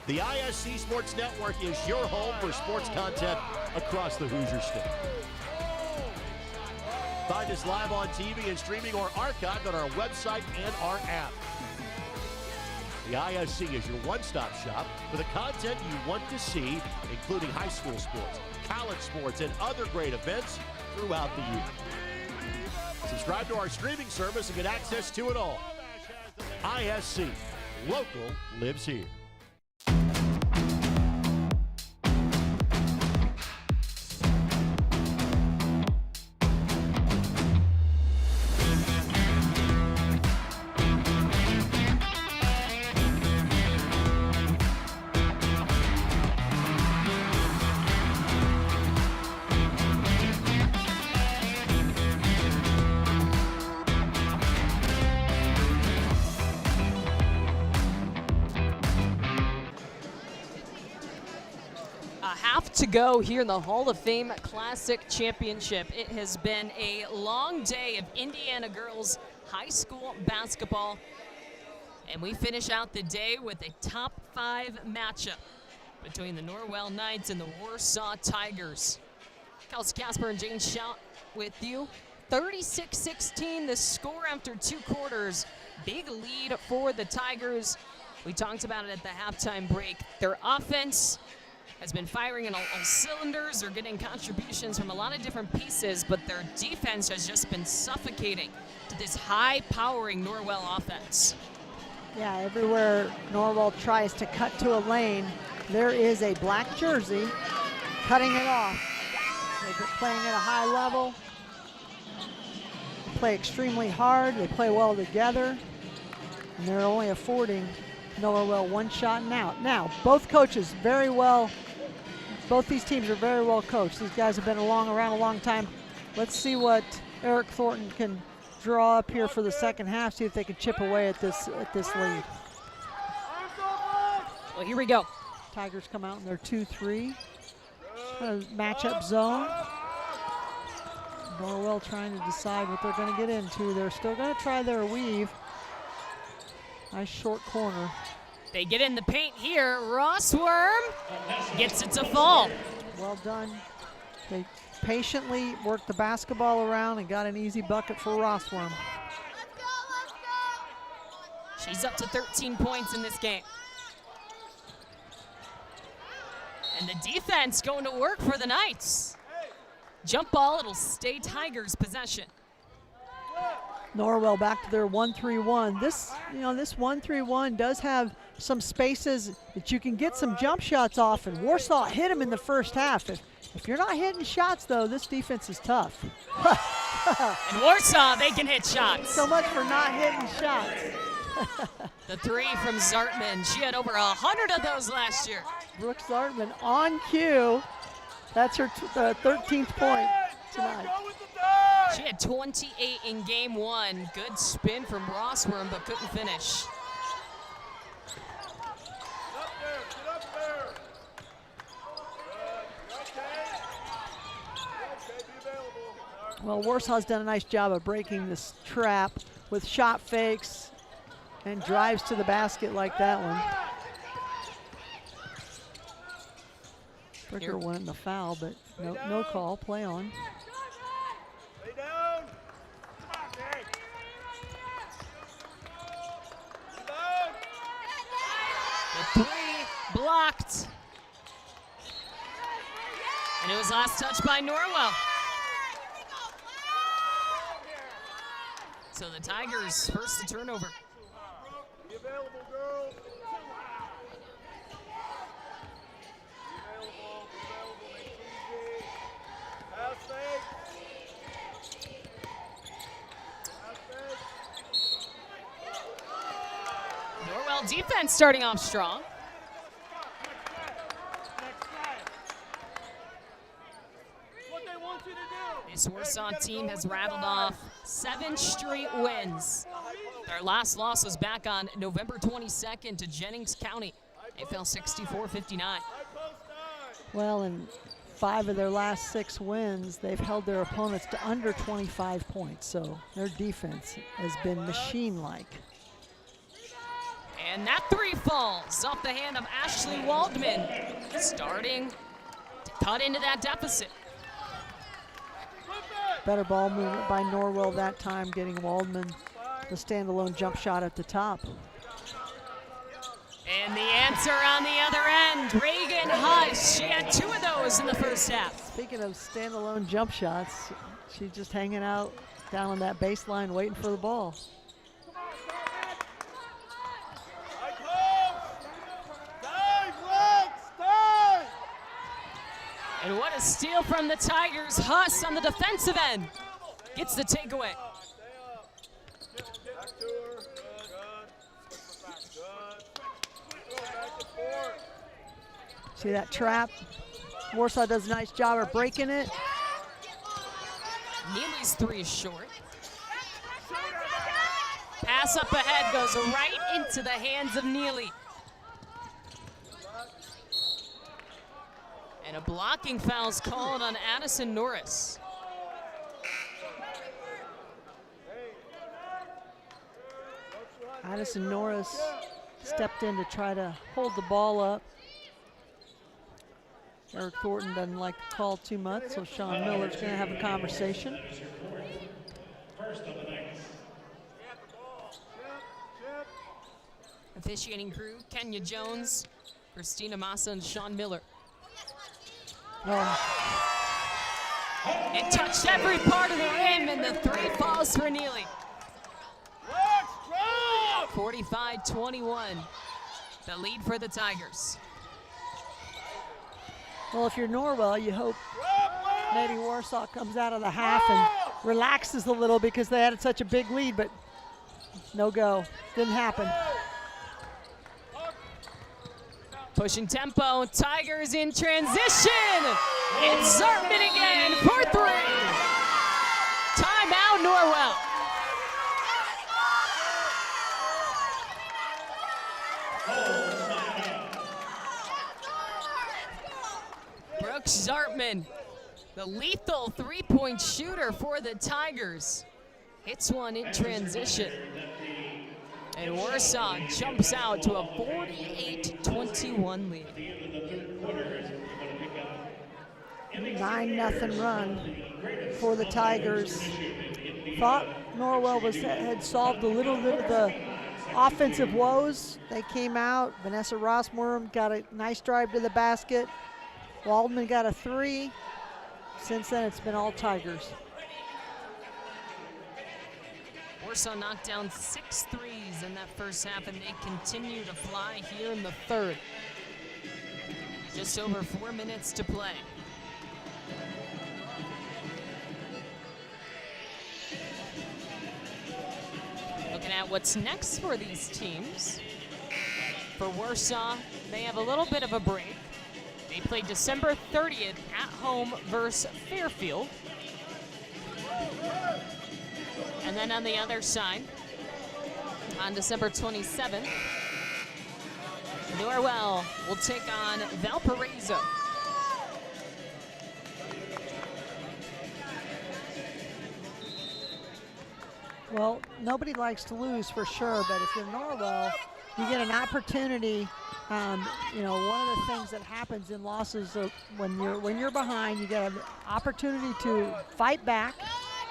The ISC Sports Network is your home for sports content across the Hoosier State. Find us live on TV and streaming or archived on our website and our app. The ISC is your one-stop shop for the content you want to see, including high school sports, college sports, and other great events throughout the year. Subscribe to our streaming service and get access to it all. ISC, local lives here. half to go here in the Hall of Fame Classic Championship. It has been a long day of Indiana girls high school basketball, and we finish out the day with a top 5 matchup between the Norwell Knights and the Warsaw Tigers. Kelsey Casper and Jane Shout with you. 36-16 the score after 2 quarters. Big lead for the Tigers. We talked about it at the halftime break. Their offense has been firing in all cylinders. They're getting contributions from a lot of different pieces, but their defense has just been suffocating to this high-powering Norwell offense. Yeah, everywhere Norwell tries to cut to a lane, there is a black jersey cutting it off. They're playing at a high level. They play extremely hard. They play well together. And they're only affording Norwell 1 shot and out. Now, both coaches very well, both these teams are very well coached. These guys have been around a long time. Let's see what Eric Thornton can draw up here for the second half, see if they can chip away at this lead. Well, here we go. Tigers come out in their 2-3 matchup zone. Norwell trying to decide what they're going to get into. They're still going to try their weave. Nice short corner. They get in the paint here. Rossworm gets it to fall. Well done. They patiently worked the basketball around and got an easy bucket for Rossworm. She's up to 13 points in this game. And the defense going to work for the Knights. Jump ball, it'll stay Tigers' possession. Norwell back to their 1-3-1. This 1-3-1 does have some spaces that you can get some jump shots off, and Warsaw hit them in the first half. If you're not hitting shots, though, this defense is tough. And Warsaw, they can hit shots. So much for not hitting shots. The 3 from Zartman. She had over 100 of those last year. Brooke Zartman on cue. That's her 13th point tonight. She had 28 in game 1. Good spin from Rossworm, but couldn't finish. Well, Warsaw's done a nice job of breaking this trap with shot fakes and drives to the basket like that one. Bricker won the foul, but no call. Play on. The 3 blocked. And it was last touched by Norwell. So the Tigers first the turnover. Be available, girls. Norwell defense starting off strong. This Warsaw team has rattled off 7 straight wins. Their last loss was back on November 22nd to Jennings County. They fell 64-59. Well, in 5 of their last 6 wins, they've held their opponents to under 25 points. So their defense has been machine-like. And that 3 falls off the hand of Ashley Waldman, starting to cut into that deficit. Better ball movement by Norwell that time, getting Waldman the standalone jump shot at the top. And the answer on the other end, Reagan Hush. She had 2 of those in the first half. Speaking of standalone jump shots, she's just hanging out down on that baseline waiting for the ball. And what a steal from the Tigers. Huss on the defensive end gets the takeaway. See that trap? Warsaw does a nice job of breaking it. Neely's 3 is short. Pass up ahead goes right into the hands of Neely. And a blocking foul's called on Addison Norris. Addison Norris stepped in to try to hold the ball up. Eric Thornton doesn't like the call too much, so Sean Miller's going to have a conversation. Officiating crew, Kenya Jones, Christina Massa, and Sean Miller. It touched every part of the rim, and the three falls for Neely. 45-21, the lead for the Tigers. Well, if you're Norwell, you hope maybe Warsaw comes out of the half and relaxes a little because they had such a big lead, but no go. Didn't happen. Pushing tempo, Tigers in transition. It's Zartman again for three. Timeout, Norwell. Brooks Zartman, the lethal three-point shooter for the Tigers, hits one in transition. And Warsaw jumps out to a 48-21 lead. 9-0 run for the Tigers. Thought Norwell had solved a little bit of the offensive woes. They came out. Vanessa Rossworm got a nice drive to the basket. Waldman got a three. Since then, it's been all Tigers. Warsaw knocked down 6 threes in that first half, and they continue to fly here in the third. Just over 4 minutes to play. Looking at what's next for these teams. For Warsaw, they have a little bit of a break. They play December 30th at home versus Fairfield. And then on the other side, on December 27th, Norwell will take on Valparaiso. Well, nobody likes to lose for sure, but if you're Norwell, you get an opportunity. You know, one of the things that happens in losses when you're behind, you get an opportunity to fight back.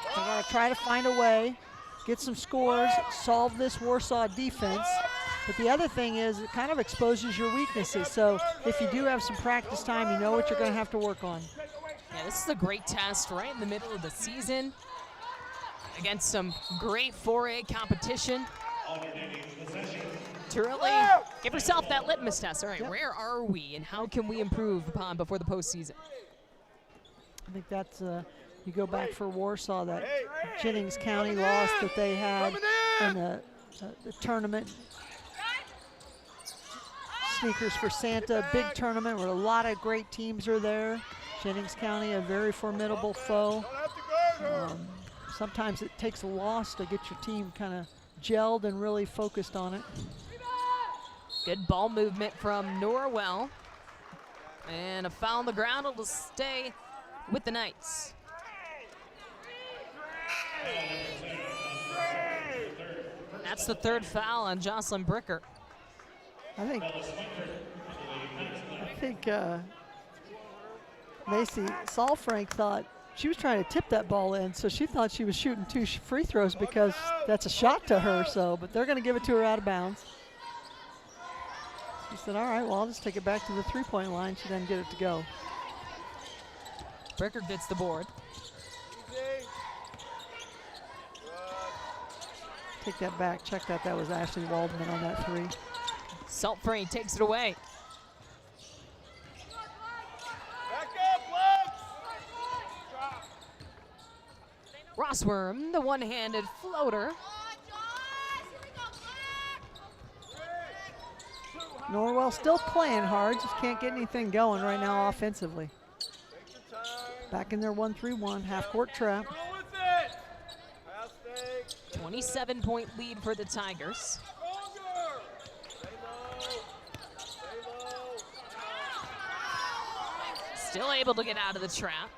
You got to try to find a way, get some scores, solve this Warsaw defense. But the other thing is it kind of exposes your weaknesses. So if you do have some practice time, you know what you're going to have to work on. Yeah, this is a great test right in the middle of the season against some great 4A competition. To really give yourself that litmus test. All right, where are we and how can we improve upon before the postseason? I think that's, you go back for Warsaw, that Jennings County loss that they had in the tournament. Sneakers for Santa, big tournament where a lot of great teams are there. Jennings County, a very formidable foe. Sometimes it takes a loss to get your team kind of gelled and really focused on it. Good ball movement from Norwell. And a foul on the ground. It'll stay with the Knights. That's the third foul on Jocelyn Bricker. I think Macy Salfrank thought she was trying to tip that ball in, so she thought she was shooting 2 free throws because that's a shot to her. So, but they're going to give it to her out of bounds. She said, all right, well, I'll just take it back to the three-point line. She doesn't get it to go. Bricker gets the board. Take that back. Check that. That was Ashley Waldman on that three. Saltfrey takes it away. Rossworm, the one-handed floater. Norwell still playing hard, just can't get anything going right now offensively. Back in their 1-3-1 half-court trap. 27-point lead for the Tigers. Still able to get out of the trap.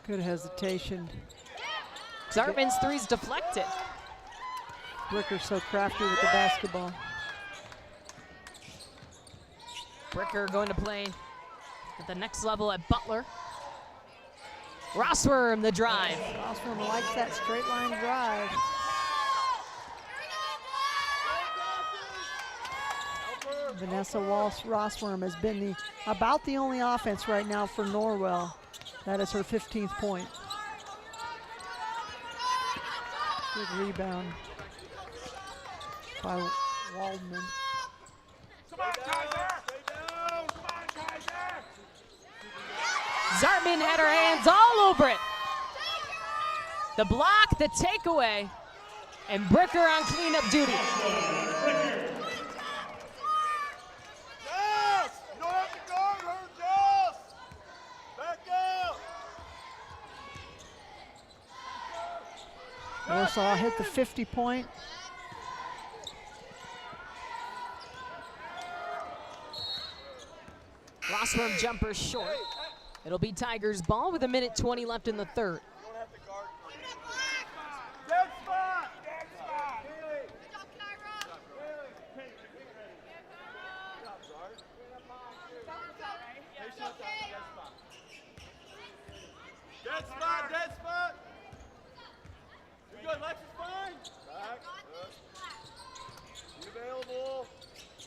Good hesitation. Zartman's three's deflected. Bricker's so crafty with the basketball. Bricker going to play at the next level at Butler. Rossworm the drive. Rossworm likes that straight line drive. Vanessa Rossworm has been about the only offense right now for Norwell. That is her 15th point. Good rebound by Waldman. Zartman had her hands all over it. The block, the takeaway, and Bricker on cleanup duty. Warsaw hit the 50-point. Rossworm jumper short. It'll be Tigers ball with 1:20 left in the third. Dead spot. You good, Lex is fine. Back. Be available.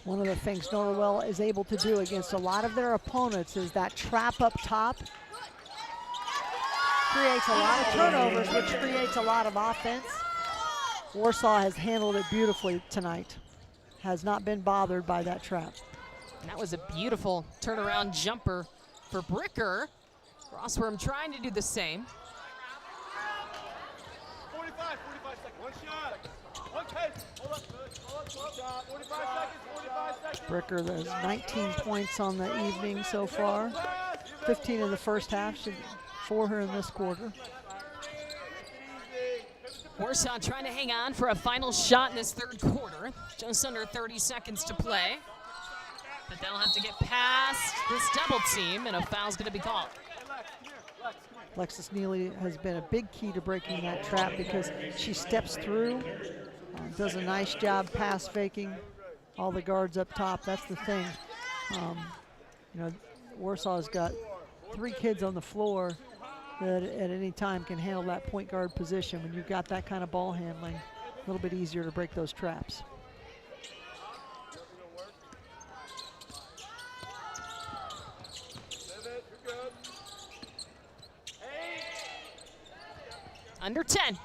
One of the things Norwell is able to do against a lot of their opponents is that trap up top. Creates a lot of turnovers, which creates a lot of offense. Warsaw has handled it beautifully tonight. Has not been bothered by that trap. And that was a beautiful turnaround jumper for Bricker. Rossworm trying to do the same. 45 seconds. One shot. One pace. Hold up. Good shot. 45 seconds. Bricker has 19 points on the evening so far. 15 in the first half for her in this quarter. Warsaw trying to hang on for a final shot in this third quarter. Just under 30 seconds to play. But they'll have to get past this double team, and a foul's going to be called. Alexis Neely has been a big key to breaking that trap because she steps through, does a nice job pass faking all the guards up top. That's the thing. You know, Warsaw's got 3 kids on the floor that at any time can handle that point guard position. When you've got that kind of ball handling, a little bit easier to break those traps. Under 10.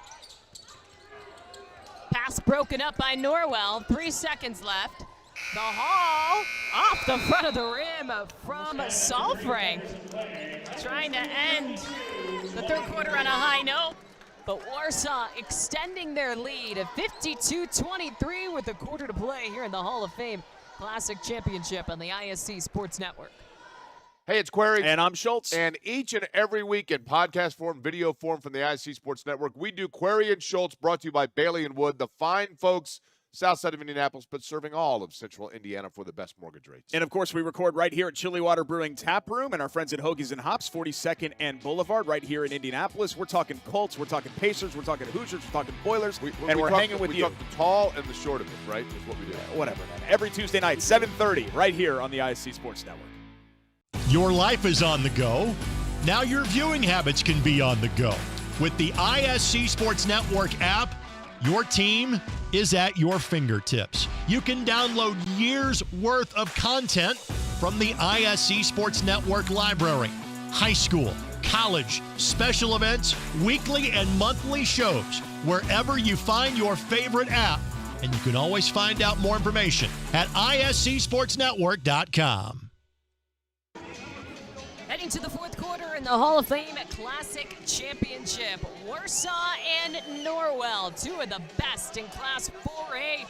Pass broken up by Norwell. 3 seconds left. The haul off the front of the rim from Salfrank. Trying to end the third quarter on a high note. But Warsaw extending their lead at 52-23 with a quarter to play here in the Hall of Fame Classic Championship on the ISC Sports Network. Hey, it's Query. And I'm Schultz. And each and every week in podcast form, video form from the ISC Sports Network, we do Query and Schultz, brought to you by Bailey & Wood, the fine folks south side of Indianapolis, but serving all of central Indiana for the best mortgage rates. And, of course, we record right here at Chilly Water Brewing Tap Room and our friends at Hoagies and Hops, 42nd and Boulevard, right here in Indianapolis. We're talking Colts, we're talking Pacers, we're talking Hoosiers, we're talking Boilers, and we're hanging with you. We talk the tall and the short of it, right, is what we do. Whatever, man. Every Tuesday night, 7:30, right here on the ISC Sports Network. Your life is on the go. Now your viewing habits can be on the go. With the ISC Sports Network app, your team is at your fingertips. You can download years' worth of content from the ISC Sports Network library. High school, college, special events, weekly and monthly shows, wherever you find your favorite app. And you can always find out more information at iscsportsnetwork.com. Heading to the fourth quarter in the Hall of Fame Classic Championship. Warsaw and Norwell, 2 of the best in Class 4A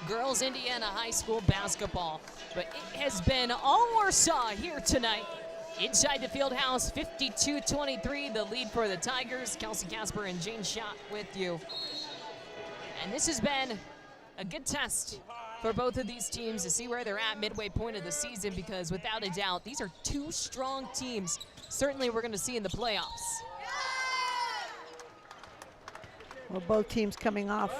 girls Indiana high school basketball. But it has been all Warsaw here tonight. Inside the field house, 52-23, the lead for the Tigers. Kelsey Casper and Jane Schott with you. And this has been a good test for both of these teams to see where they're at midway point of the season, because without a doubt, these are two strong teams. Certainly we're going to see in the playoffs. Well, both teams coming off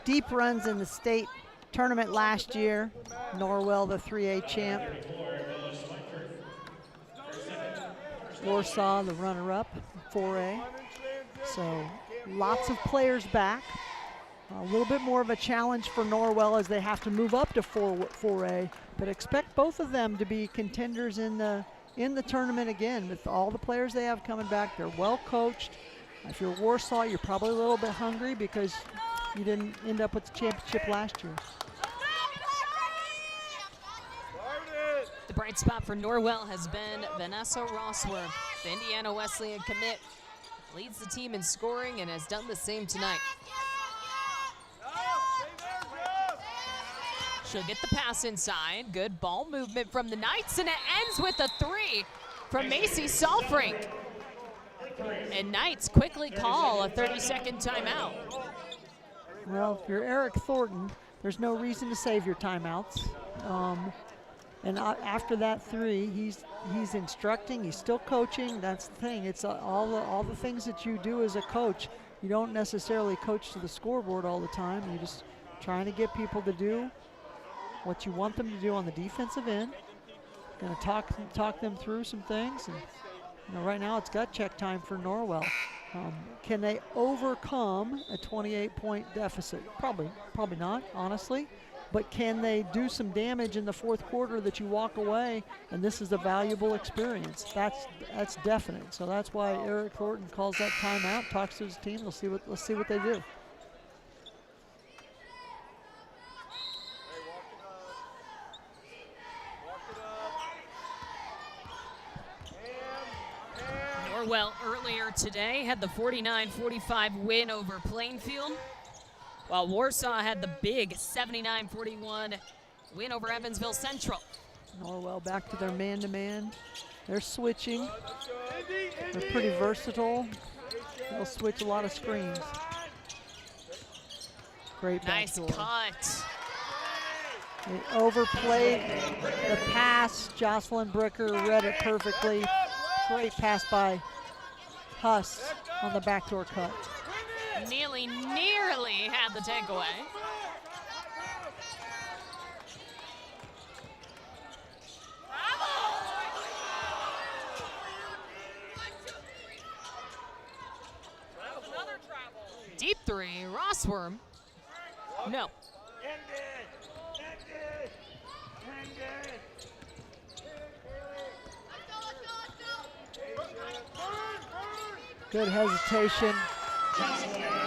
deep runs in the state tournament last year. Norwell, the 3A champ. Warsaw, the runner-up, 4A. So lots of players back. A little bit more of a challenge for Norwell as they have to move up to 4A, but expect both of them to be contenders in the tournament again with all the players they have coming back. They're well coached. If you're Warsaw, you're probably a little bit hungry because you didn't end up with the championship last year. The bright spot for Norwell has been Vanessa Rossworm. The Indiana Wesleyan commit leads the team in scoring and has done the same tonight. She'll get the pass inside. Good ball movement from the Knights, and it ends with a 3 from Macy Salfrank. And Knights quickly call a 30-second timeout. Well, if you're Eric Thornton, there's no reason to save your timeouts. And after that 3, he's instructing, he's still coaching. That's the thing. It's all the things that you do as a coach. You don't necessarily coach to the scoreboard all the time. You're just trying to get people to do what you want them to do on the defensive end. Going to talk them through some things. And right now it's gut check time for Norwell. Can they overcome a 28-point deficit? Probably not, honestly. But can they do some damage in the fourth quarter that you walk away and this is a valuable experience? That's definite. So that's why Eric Thornton calls that timeout, talks to his team. Let's see what they do. Norwell earlier today had the 49-45 win over Plainfield, while Warsaw had the big 79-41 win over Evansville Central. Norwell back to their man-to-man. They're switching. They're pretty versatile. They'll switch a lot of screens. Great nice backdoor. cut. They overplayed the pass. Jocelyn Bricker read it perfectly. Great pass by Huss on the backdoor cut. Nearly had the takeaway. Deep 3, Rossworm. No. Good hesitation.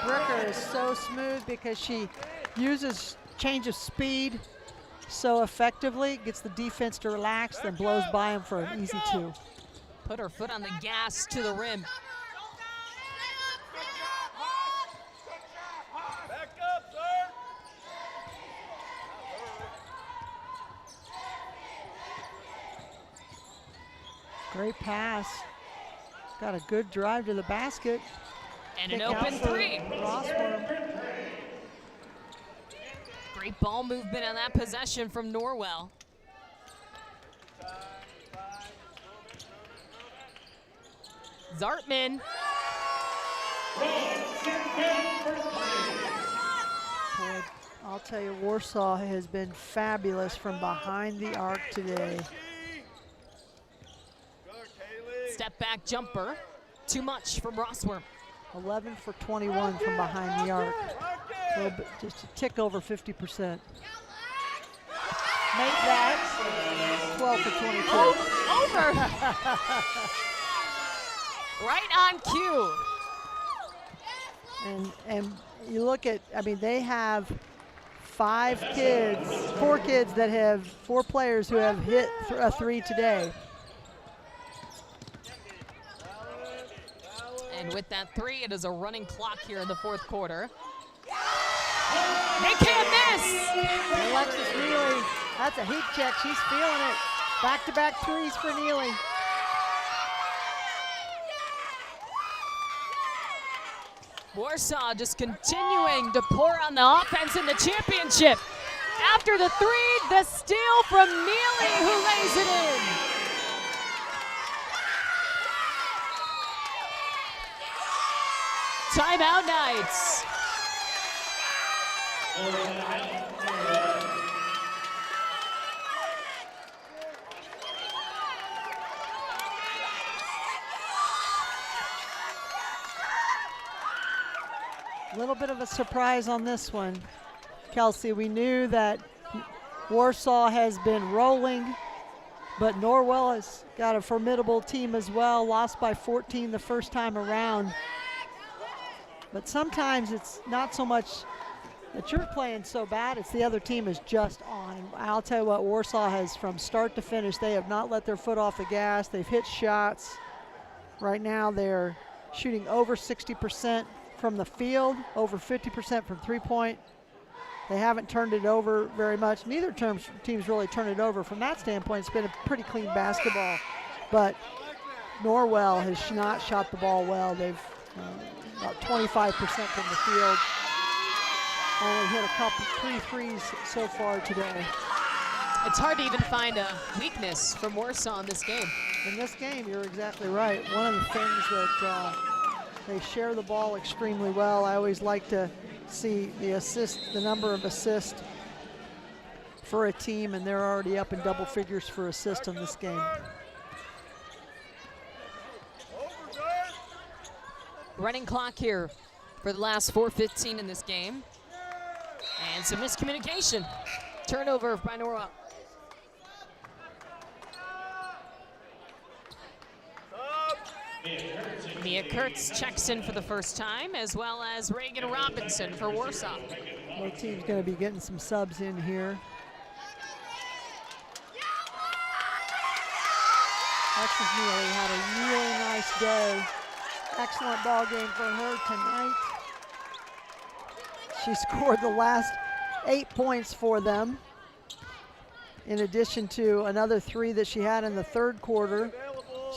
Bricker is so smooth because she uses change of speed so effectively, gets the defense to relax, then blows by him for an easy 2. Put her foot on the gas to the rim. Great pass. Got a good drive to the basket. And an open 3. Rossworm. Great ball movement on that possession from Norwell. Zartman. Boy, I'll tell you, Warsaw has been fabulous from behind the arc today. Step back jumper. Too much from Rossworm. 11 for 21 from behind the arc. A little bit, just a tick over 50%. Make that 12 for 22. Over. Right on cue. And you look at, I mean, they have 4 players who have hit a 3 today. And with that 3, it is a running clock here in the fourth quarter. They can't miss! Alexis Neely, that's a heat check. She's feeling it. Back-to-back 3s for Neely. Warsaw just continuing to pour on the offense in the championship. After the three, the steal from Neely, who lays it in. Timeout Knights. A little bit of a surprise on this one, Kelsey. We knew that Warsaw has been rolling, but Norwell has got a formidable team as well. Lost by 14 the first time around. But sometimes it's not so much that you're playing so bad, it's the other team is just on. And I'll tell you what, Warsaw has, from start to finish, they have not let their foot off the gas. They've hit shots. Right now they're shooting over 60% from the field, over 50% from three-point. They haven't turned it over very much. Neither team's really turned it over. From that standpoint, it's been a pretty clean basketball. But Norwell has not shot the ball well. They've about 25% from the field. Only hit a couple, 3 threes so far today. It's hard to even find a weakness from Warsaw in this game. In this game, you're exactly right. One of the things that they share the ball extremely well. I always like to see the number of assists for a team, and they're already up in double figures for assists in this game. Running clock here for the last 4:15 in this game. And some miscommunication. Turnover by Norwell. Mia Kurtz checks in for the first time, as well as Reagan Robinson for Warsaw. Both teams going to be getting some subs in here. Alexis Neely had a really nice day. Excellent ball game for her tonight. She scored the last 8 points for them, in addition to another 3 that she had in the third quarter.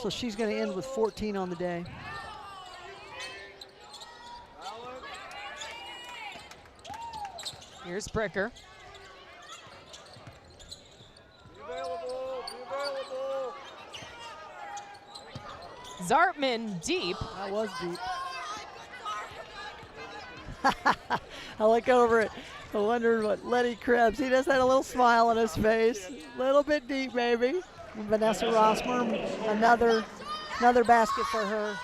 So she's going to end with 14 on the day. Here's Bricker. Zartman deep. That was deep. I look over it. I wonder what Lenny Krebs, he just had a little smile on his face. A little bit deep, maybe. And Vanessa Rossmer, another basket for her.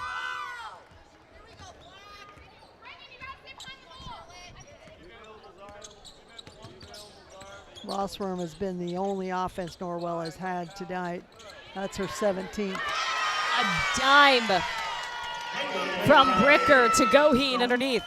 Rossworm has been the only offense Norwell has had tonight. That's her 17th. A dime from Bricker to Goheen underneath.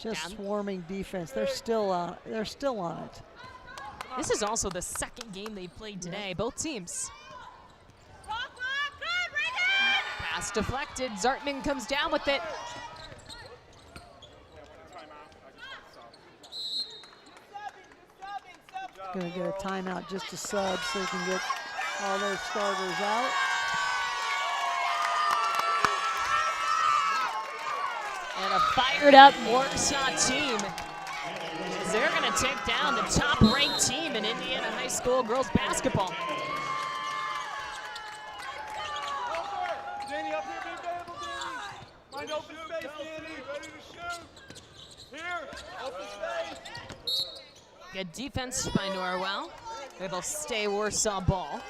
Just swarming defense. They're still on it. This is also the second game they played today, both teams. Pass deflected. Zartman comes down with it. Going to get a timeout just to sub so they can get all their starters out. And a fired up Warsaw team. They're going to take down the top-ranked team in Indiana high school girls basketball. Danny, up here, be available, Danny. Find open space, Danny. Ready to shoot. Here, open space. Good defense by Norwell. It'll stay Warsaw ball.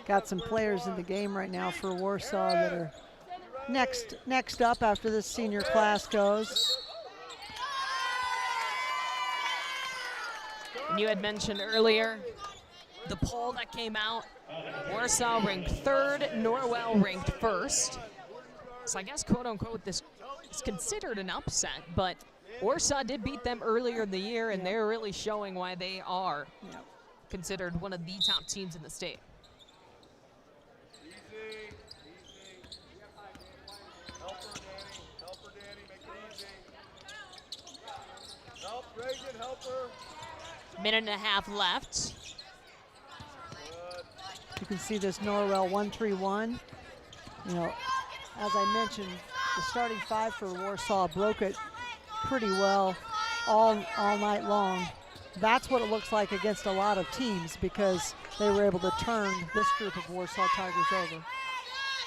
Got some players in the game right now for Warsaw that are next up after this senior class goes. And you had mentioned earlier the poll that came out. Warsaw ranked 3rd, Norwell ranked 1st. So I guess, quote unquote, this is considered an upset, but Warsaw did beat them earlier in the year, and they're really showing why they are considered one of the top teams in the state. Minute and a half left. You can see this Norwell 1-3-1. You know, as I mentioned, the starting five for Warsaw broke it pretty well all night long. That's what it looks like against a lot of teams because they were able to turn this group of Warsaw Tigers over.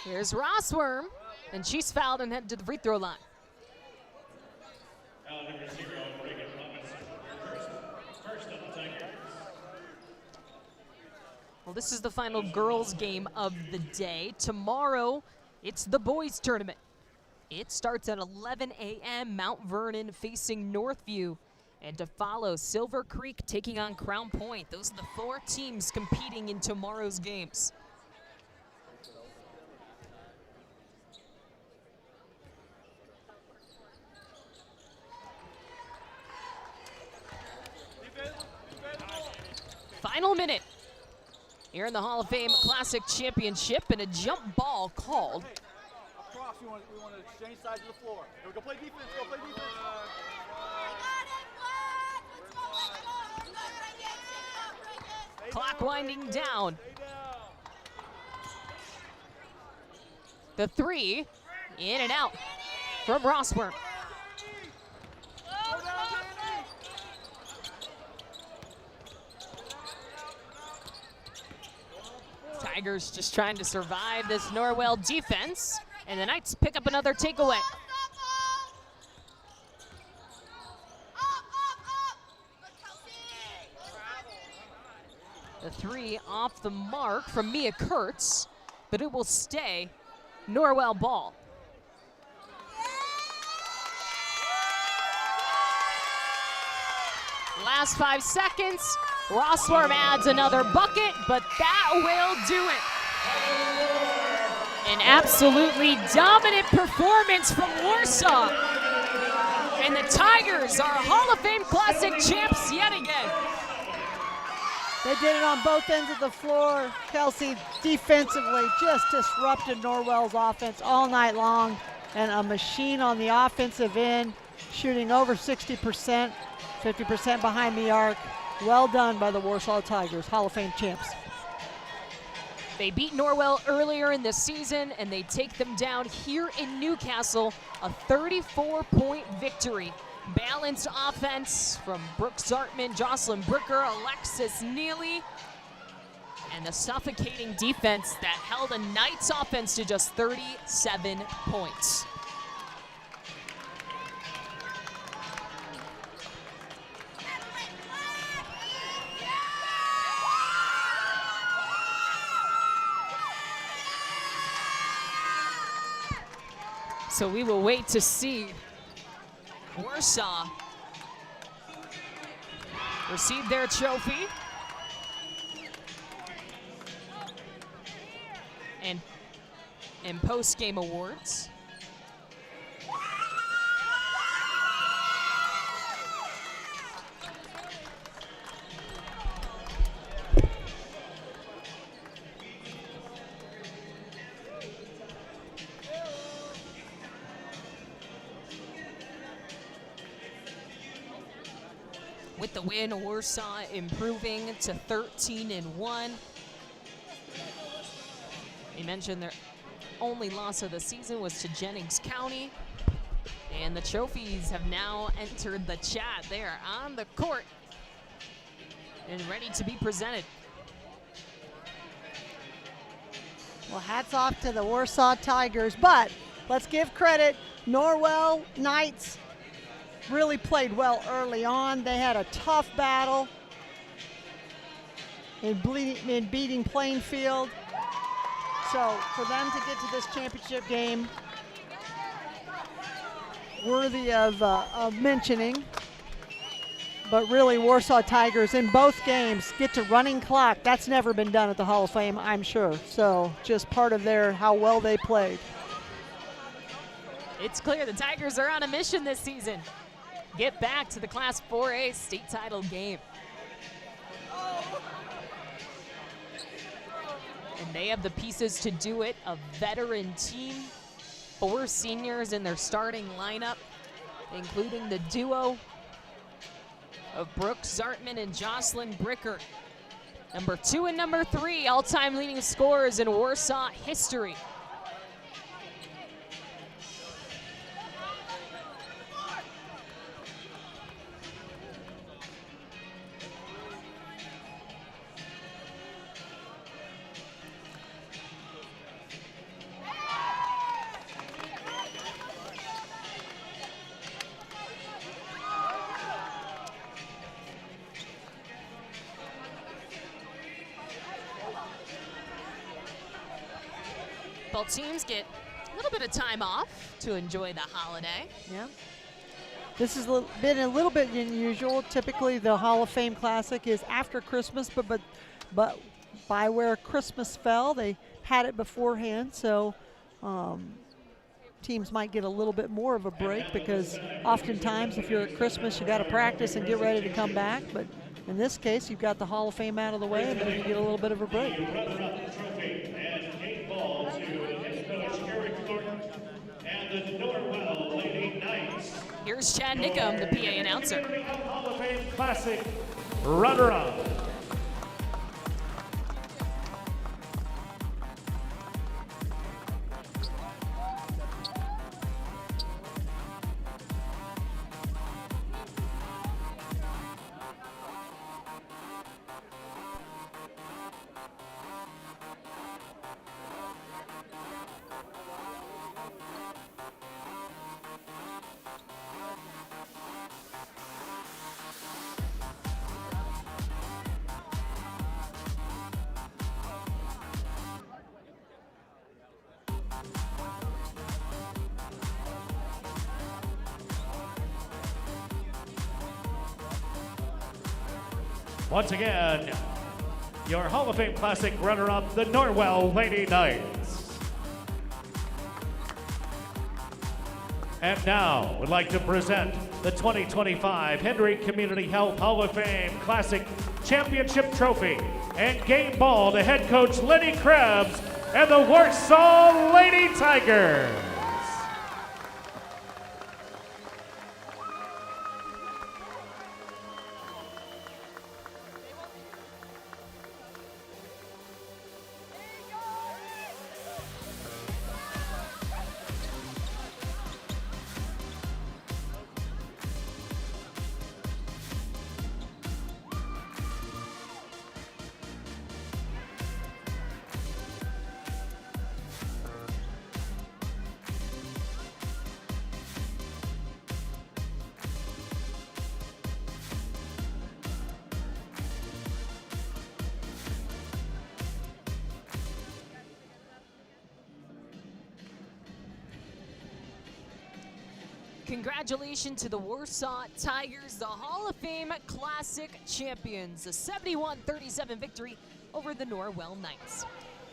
Here's Rossworm, and she's fouled and headed to the free throw line. Well, this is the final girls' game of the day. Tomorrow, it's the boys' tournament. It starts at 11 a.m. Mount Vernon facing Northview. And to follow, Silver Creek taking on Crown Point. Those are the 4 teams competing in tomorrow's games. Final minute here in the Hall of Fame Classic Championship, and a jump ball called. Hey, across, we want to exchange sides of the floor. Here we go play defense, go play defense. Clock winding down. The 3, in and out from Rossworm. Tigers just trying to survive this Norwell defense, and the Knights pick up another takeaway. The 3 off the mark from Mia Kurtz, but it will stay Norwell ball. Last 5 seconds. Rossworm adds another bucket, but that will do it. An absolutely dominant performance from Warsaw. And the Tigers are Hall of Fame Classic champs yet again. They did it on both ends of the floor. Kelsey defensively just disrupted Norwell's offense all night long, and a machine on the offensive end, shooting over 60%, 50% behind the arc. Well done by the Warsaw Tigers, Hall of Fame champs. They beat Norwell earlier in the season, and they take them down here in Newcastle, a 34-point victory. Balanced offense from Brooke Zartman, Jocelyn Bricker, Alexis Neely, and the suffocating defense that held a Knights offense to just 37 points. So we will wait to see Warsaw receive their trophy and post-game awards. With the win, Warsaw improving to 13-1. We mentioned their only loss of the season was to Jennings County. And the trophies have now entered the chat. They are on the court and ready to be presented. Well, hats off to the Warsaw Tigers, but let's give credit. Norwell Knights really played well early on. They had a tough battle in beating Plainfield. So for them to get to this championship game, worthy of mentioning. But really, Warsaw Tigers in both games get to running clock. That's never been done at the Hall of Fame, I'm sure. So just part of how well they played. It's clear the Tigers are on a mission this season. Get back to the Class 4A state title game. And they have the pieces to do it. A veteran team, 4 seniors in their starting lineup, including the duo of Brooke Zartman and Jocelyn Bricker. Number 2 and number 3 all-time leading scorers in Warsaw history. Both teams get a little bit of time off to enjoy the holiday. Yeah. This has been a little bit unusual. Typically, the Hall of Fame Classic is after Christmas, but by where Christmas fell, they had it beforehand. So teams might get a little bit more of a break because oftentimes, if you're at Christmas, you got to practice and get ready to come back. But in this case, you've got the Hall of Fame out of the way, and then you get a little bit of a break. And the Norwell Lady Knights. Here's Chad Nickham, the PA announcer. Hall of Fame Classic runner-up. Once again, your Hall of Fame Classic runner-up, the Norwell Lady Knights. And now, we'd like to present the 2025 Henry Community Health Hall of Fame Classic Championship Trophy and game ball to head coach Lenny Krebs and the Warsaw Lady Tigers. Congratulations to the Warsaw Tigers, the Hall of Fame Classic champions, a 71-37 victory over the Norwell Knights.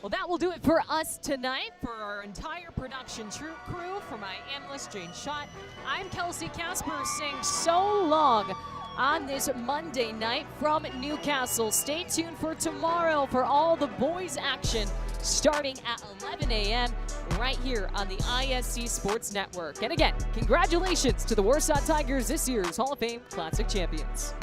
Well, that will do it for us tonight. For our entire production crew, for my analyst Jane Schott, I'm Kelsey Casper saying so long on this Monday night from Newcastle. Stay tuned for tomorrow for all the boys action starting at 11 a.m. right here on the ISC Sports Network. And again, congratulations to the Warsaw Tigers, this year's Hall of Fame Classic champions.